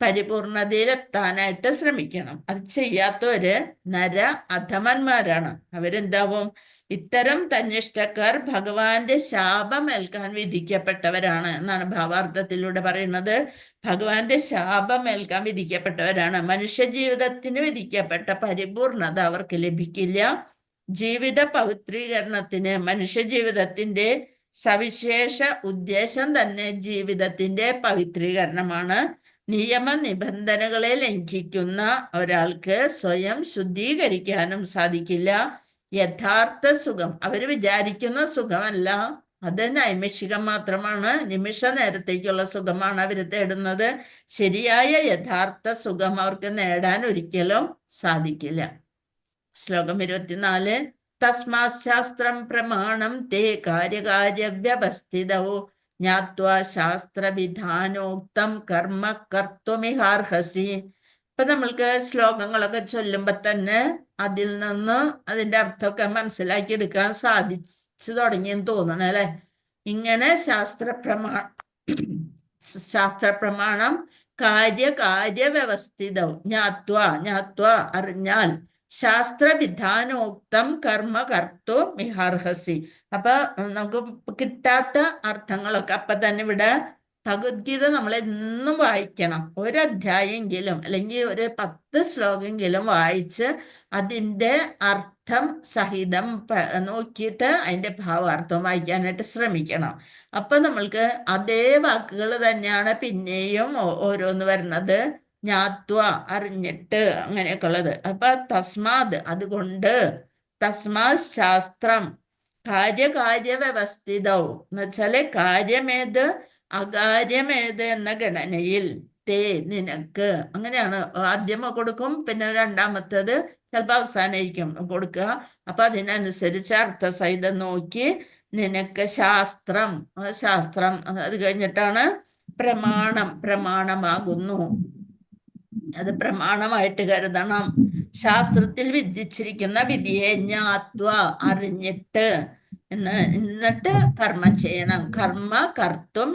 Speaker 3: പരിപൂർണതയിലെത്താനായിട്ട് ശ്രമിക്കണം. അത് ചെയ്യാത്തവര് നര അധമന്മാരാണ്. അവരെന്താവും? ഇത്തരം തന്നിഷ്ടക്കാർ ഭഗവാന്റെ ശാപമേൽക്കാൻ വിധിക്കപ്പെട്ടവരാണ് എന്നാണ് ഭാവാർത്ഥത്തിലൂടെ പറയുന്നത്. ഭഗവാന്റെ ശാപമേൽക്കാൻ വിധിക്കപ്പെട്ടവരാണ്. മനുഷ്യ ജീവിതത്തിന് വിധിക്കപ്പെട്ട പരിപൂർണത അവർക്ക് ലഭിക്കില്ല. ജീവിത പവിത്രീകരണത്തിന് മനുഷ്യ ജീവിതത്തിന്റെ സവിശേഷ ഉദ്ദേശം തന്നെ ജീവിതത്തിന്റെ പവിത്രീകരണമാണ്. നിയമ നിബന്ധനകളെ ലംഘിക്കുന്ന ഒരാൾക്ക് സ്വയം ശുദ്ധീകരിക്കാനും സാധിക്കില്ല. യഥാർത്ഥ സുഖം അവര് വിചാരിക്കുന്ന സുഖമല്ല, അത് നൈമിഷികം മാത്രമാണ്. നിമിഷ നേരത്തേക്കുള്ള സുഖമാണ് അവർ തേടുന്നത്. ശരിയായ യഥാർത്ഥ സുഖം അവർക്ക് നേടാൻ ഒരിക്കലും സാധിക്കില്ല. ശ്ലോകം 24. തസ്മാശാസ്ത്രം പ്രമാണം തേ കാര്യകാര്യവ്യവസ്ഥിതൗ ജ്ഞാത്വാ ശാസ്ത്രവിധാനോക്തം കർമ്മ കർത്തുമിഹാർഹസി. ഇപ്പൊ നമ്മൾക്ക് ശ്ലോകങ്ങളൊക്കെ ചൊല്ലുമ്പോ തന്നെ അതിൽ നിന്ന് അതിന്റെ അർത്ഥമൊക്കെ മനസ്സിലാക്കി എടുക്കാൻ സാധിച്ചു തുടങ്ങിയെന്ന് തോന്നണം അല്ലെ. ഇങ്ങനെ ശാസ്ത്രപ്രമാണം കാര്യവ്യവസ്ഥിതം ജ്ഞാത്വ അറിഞ്ഞാൽ ശാസ്ത്രവിധാനോക്തം കർമ്മ കർത്തോ മിഹാർഹസി. അപ്പൊ നമുക്ക് കിട്ടാത്ത അർത്ഥങ്ങളൊക്കെ അപ്പൊ തന്നെ ഇവിടെ ഭഗവത്ഗീത നമ്മൾ എന്നും വായിക്കണം. ഒരധ്യായെങ്കിലും അല്ലെങ്കിൽ ഒരു 10 ശ്ലോകമെങ്കിലും വായിച്ച് അതിൻ്റെ അർത്ഥം സഹിതം നോക്കിയിട്ട് അതിൻ്റെ ഭാവാർത്ഥം വായിക്കാനായിട്ട് ശ്രമിക്കണം. അപ്പൊ നമ്മൾക്ക് അതേ വാക്കുകൾ തന്നെയാണ് പിന്നെയും ഓരോന്ന് വരുന്നത്. ജ്ഞാത്വ അറിഞ്ഞിട്ട് അങ്ങനെയൊക്കെ ഉള്ളത്. അപ്പൊ തസ്മാത് അതുകൊണ്ട്, തസ്മാത് ശാസ്ത്രം കാര്യവ്യവസ്ഥിതൗ എന്ന് വെച്ചാല് കാര്യമേത് അകാര്യമേത് എന്ന ഗണനയിൽ തേ നിനക്ക്, അങ്ങനെയാണ് ആദ്യം കൊടുക്കും, പിന്നെ രണ്ടാമത്തേത് ചിലപ്പോൾ അവസാനമായിരിക്കും കൊടുക്കുക. അപ്പൊ അതിനനുസരിച്ച് അർത്ഥസഹിതം നോക്കി നിനക്ക് ശാസ്ത്രം അത് കഴിഞ്ഞിട്ടാണ് പ്രമാണമാകുന്നു. അത് പ്രമാണമായിട്ട് കരുതണം. ശാസ്ത്രത്തിൽ വിധിച്ചിരിക്കുന്ന വിധിയെ ജ്ഞാത്വ അറിഞ്ഞിട്ട് എന്നിട്ട് കർമ്മം ചെയ്യണം. കർമ്മ കർത്തും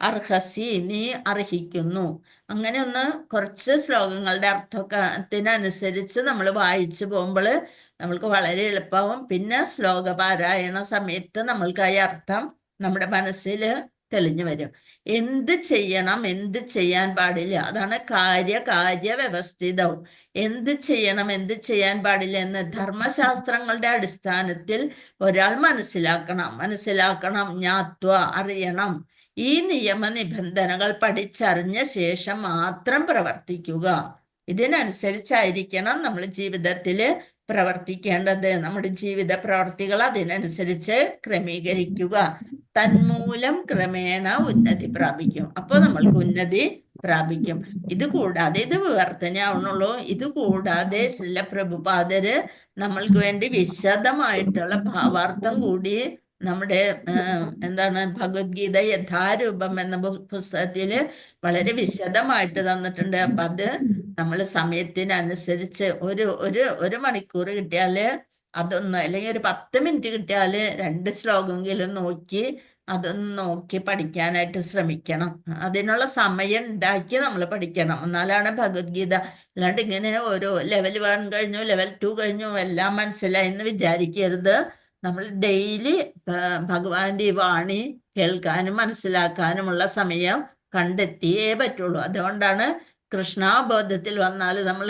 Speaker 3: അർഹസി നീ അർഹിക്കുന്നു. അങ്ങനെ ഒന്ന് കുറച്ച് ശ്ലോകങ്ങളുടെ അർത്ഥത്തിനനുസരിച്ച് നമ്മൾ വായിച്ചു പോകുമ്പോൾ നമ്മൾക്ക് വളരെ എളുപ്പമാവും. പിന്നെ ശ്ലോകപാരായണ സമയത്ത് നമ്മൾക്ക് ആ അർത്ഥം നമ്മുടെ മനസ്സിൽ തെളിഞ്ഞു വരും. എന്ത് ചെയ്യണം, എന്ത് ചെയ്യാൻ പാടില്ല, അതാണ് കാര്യവ്യവസ്ഥിതവും. എന്ത് ചെയ്യണം, എന്ത് ചെയ്യാൻ പാടില്ല എന്ന് ധർമ്മശാസ്ത്രങ്ങളുടെ അടിസ്ഥാനത്തിൽ ഒരാൾ മനസ്സിലാക്കണം. ജ്ഞാത്വ അറിയണം. ഈ നിയമ നിബന്ധനകൾ പഠിച്ചറിഞ്ഞ ശേഷം മാത്രം പ്രവർത്തിക്കുക. ഇതിനനുസരിച്ചായിരിക്കണം നമ്മൾ ജീവിതത്തിൽ പ്രവർത്തിക്കേണ്ടത്. നമ്മുടെ ജീവിത പ്രവർത്തികൾ അതിനനുസരിച്ച് ക്രമീകരിക്കുക. തന്മൂലം ക്രമേണ ഉന്നതി പ്രാപിക്കും. അപ്പോൾ നമ്മൾക്ക് ഉന്നതി പ്രാപിക്കും. ഇത് കൂടാതെ, ഇത് വിവർത്തനയാവണുള്ളൂ. ഇത് കൂടാതെ ശ്രീല പ്രഭുപാദര് നമ്മൾക്ക് വേണ്ടി വിശദമായിട്ടുള്ള ഭാവാർത്ഥം കൂടി നമ്മുടെ ഭഗവത്ഗീത യഥാരൂപം എന്ന പുസ്തകത്തില് വളരെ വിശദമായിട്ട് തന്നിട്ടുണ്ട്. അപ്പൊ അത് നമ്മൾ സമയത്തിനനുസരിച്ച് ഒരു മണിക്കൂർ കിട്ടിയാല് അതൊന്ന്, അല്ലെങ്കിൽ ഒരു 10 മിനിറ്റ് കിട്ടിയാല് 2 ശ്ലോകമെങ്കിലും നോക്കി അതൊന്ന് നോക്കി പഠിക്കാനായിട്ട് ശ്രമിക്കണം. അതിനുള്ള സമയം ഉണ്ടാക്കി നമ്മൾ പഠിക്കണം. എന്നാലാണ് ഭഗവത്ഗീത. അല്ലാണ്ട് ഇങ്ങനെ ഓരോ ലെവൽ 1 കഴിഞ്ഞു, ലെവൽ 2 കഴിഞ്ഞു, എല്ലാം മനസ്സിലായി എന്ന് വിചാരിക്കരുത്. നമ്മൾ ഡെയിലി ഭഗവാന്റെ ഈ വാണി കേൾക്കാനും മനസ്സിലാക്കാനുമുള്ള സമയം കണ്ടെത്തിയേ പറ്റുള്ളൂ. അതുകൊണ്ടാണ് കൃഷ്ണാബോധത്തിൽ വന്നാൽ നമ്മൾ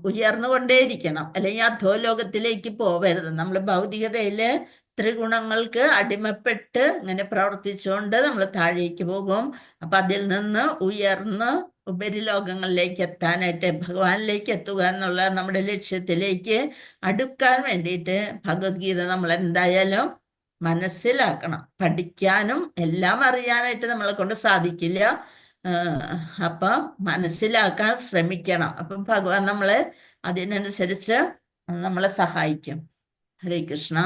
Speaker 3: ഉയർന്നുകൊണ്ടേയിരിക്കണം. അല്ലെങ്കിൽ അധോലോകത്തിലേക്ക് പോവരുത്. നമ്മൾ ഭൗതികതയില് ത്രിഗുണങ്ങൾക്ക് അടിമപ്പെട്ട് ഇങ്ങനെ പ്രവർത്തിച്ചുകൊണ്ട് നമ്മൾ താഴേക്ക് പോകും. അപ്പൊ അതിൽ നിന്ന് ഉയർന്ന് ഉപരിലോകങ്ങളിലേക്ക് എത്താനായിട്ട്, ഭഗവാനിലേക്ക് എത്തുക എന്നുള്ള നമ്മുടെ ലക്ഷ്യത്തിലേക്ക് അടുക്കാൻ വേണ്ടിയിട്ട് ഭഗവത്ഗീത നമ്മൾ എന്തായാലും മനസ്സിലാക്കണം. പഠിക്കാനും എല്ലാം അറിയാനായിട്ട് നമ്മളെ കൊണ്ട് സാധിക്കില്ല. അപ്പൊ മനസ്സിലാക്കാൻ ശ്രമിക്കണം. അപ്പം ഭഗവാൻ നമ്മളെ അതിനനുസരിച്ച് നമ്മളെ സഹായിക്കും. ഹരേ കൃഷ്ണ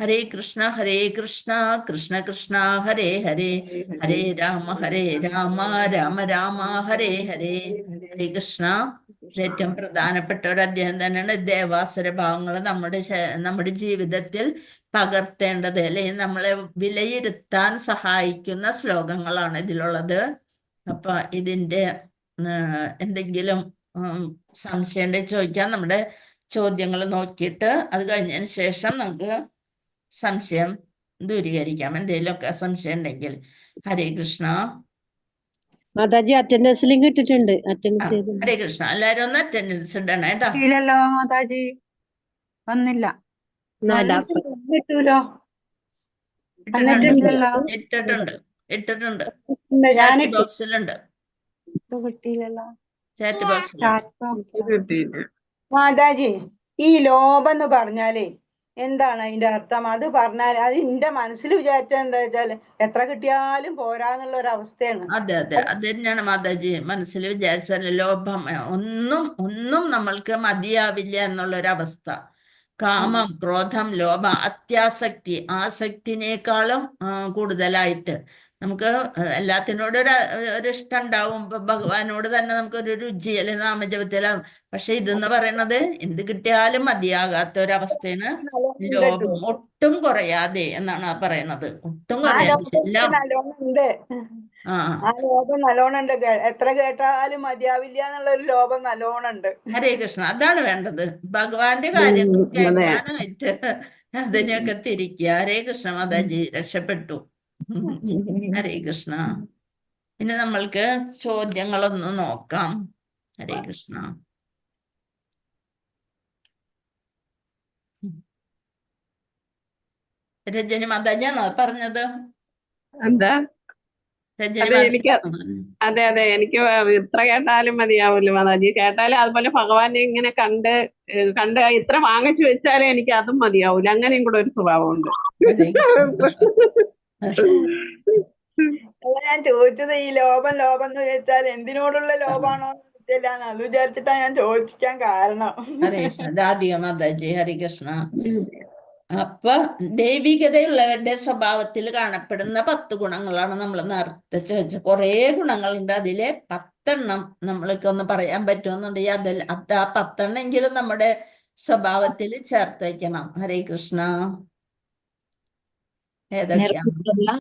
Speaker 3: ഹരേ കൃഷ്ണ ഹരേ കൃഷ്ണ കൃഷ്ണ കൃഷ്ണ ഹരേ ഹരേ ഹരേ രാമ രാമ രാമ ഹരേ ഹരേ. ഹരേ കൃഷ്ണ. ഇത് ഏറ്റവും പ്രധാനപ്പെട്ട ഒരു അധ്യായം തന്നെയാണ്. ദേവാസുര ഭാവങ്ങൾ നമ്മുടെ ജീവിതത്തിൽ പകർത്തേണ്ടത്, അല്ലെങ്കിൽ നമ്മളെ വിലയിരുത്താൻ സഹായിക്കുന്ന ശ്ലോകങ്ങളാണ് ഇതിലുള്ളത്. അപ്പൊ ഇതിന്റെ എന്തെങ്കിലും സംശയം ഉണ്ടെങ്കിൽ ചോദിക്കാം. നമ്മുടെ ചോദ്യങ്ങൾ നോക്കിയിട്ട് അത് കഴിഞ്ഞതിന് ശേഷം നമുക്ക് സംശയം ദൂരീകരിക്കാം, എന്തെങ്കിലുമൊക്കെ സംശയം ഉണ്ടെങ്കിൽ. ഹരേ കൃഷ്ണ.
Speaker 2: മാതാജി അറ്റൻഡൻസ് ലിങ്ക് ഇട്ടിട്ടുണ്ട്. അറ്റൻഡൻസ് ചെയ്തു.
Speaker 3: ഹരേ കൃഷ്ണ. എല്ലാരും ഒന്ന് അറ്റൻഡൻസ് ഇടണേ കേട്ടോ.
Speaker 6: ഇല്ലല്ലോ മാതാജി, വന്നില്ല.
Speaker 4: കിട്ടൂലോ.
Speaker 3: ഇട്ടിട്ടുണ്ട്. ചാറ്റ് ബോക്സിലുണ്ട്.
Speaker 6: കിട്ടിയില്ലല്ലോ.
Speaker 3: ചാറ്റ് ബോക്സിൽ
Speaker 7: മാതാജി, ഈ ലോഭം എന്ന് പറഞ്ഞാലേ എന്താണ് അതിന്റെ അർത്ഥം? അത് പറഞ്ഞാൽ അത് എന്റെ മനസ്സിൽ വിചാരിച്ച എന്താ വെച്ചാല് എത്ര കിട്ടിയാലും പോരാന്നുള്ള ഒരു അവസ്ഥയാണ്.
Speaker 3: അതെ അത് തന്നെയാണ് മാതാജി മനസ്സിൽ വിചാരിച്ചാൽ. ലോഭം ഒന്നും നമ്മൾക്ക് മതിയാവില്ല എന്നുള്ളൊരവസ്ഥ. കാമം, ക്രോധം, ലോഭം, അത്യാസക്തി, ആസക്തിനേക്കാളും കൂടുതലായിട്ട് നമുക്ക് എല്ലാത്തിനോടും ഒരു ഇഷ്ടം ഉണ്ടാവും. ഇപ്പൊ ഭഗവാനോട് തന്നെ നമുക്കൊരു രുചി അല്ലെങ്കിൽ നാമജപത്തിലാണ്. പക്ഷെ ഇതെന്ന് പറയണത് എന്ത് കിട്ടിയാലും മതിയാകാത്ത ഒരവസ്ഥയാണ് ലോഭം. ഒട്ടും കുറയാതെ എന്നാണ് പറയണത്. ഒട്ടും കുറയാതെ എല്ലാം.
Speaker 7: ആ ലോഭം നല്ലോണം ഉണ്ട്. എത്ര കേട്ടാലും മതിയാവില്ല എന്നുള്ള ഒരു ലോഭം നല്ലോണം ഉണ്ട്.
Speaker 3: ഹരേ കൃഷ്ണ. അതാണ് വേണ്ടത്. ഭഗവാന്റെ കാര്യം കേൾക്കാനായിട്ട് അതിനെയൊക്കെ തിരിക്കുക. ഹരേ കൃഷ്ണ മാതാജി. രക്ഷപ്പെട്ടു. ഹരേ കൃഷ്ണ. ഇനി നമ്മൾക്ക് ചോദ്യങ്ങളൊന്ന് നോക്കാം. ഹരേ കൃഷ്ണ. രജനി മാതാജിയാണോ പറഞ്ഞത്?
Speaker 4: എന്താ?
Speaker 3: രജനി
Speaker 4: അതെ എനിക്ക് ഇത്ര കേട്ടാലും മതിയാവില്ല മാതാജി. കേട്ടാലും അതുപോലെ ഭഗവാനെ ഇങ്ങനെ കണ്ട് ഇത്ര വാങ്ങിച്ചു വെച്ചാലേ എനിക്ക് അതും മതിയാവൂല. അങ്ങനെയും കൂടെ ഒരു സ്വഭാവമുണ്ട്.
Speaker 7: ഞാൻ ചോദിച്ചത് ഈ ലോഭം എന്ന് വെച്ചാൽ എന്തിനോടുള്ള ലോഭാണോ അത് വിചാരിച്ചിട്ടാ ഞാൻ ചോദിക്കാൻ കാരണം.
Speaker 3: ഹരേ കൃഷ്ണ. രാധിക മാതാജി. ഹരികൃഷ്ണ. അപ്പൊ ദൈവികതയുള്ളവരുടെ സ്വഭാവത്തിൽ കാണപ്പെടുന്ന 10 ഗുണങ്ങളാണ് നമ്മൾ നേരത്തെ ചോദിച്ചത്. കുറേ ഗുണങ്ങളുണ്ട്. അതിലെ 10 നമ്മൾക്കൊന്ന് പറയാൻ പറ്റുമെന്നുണ്ടെങ്കിൽ അത് ആ 10 നമ്മുടെ സ്വഭാവത്തിൽ ചേർത്ത് വയ്ക്കണം. ഹരേ കൃഷ്ണ. ഏതൊക്കെയാണ്?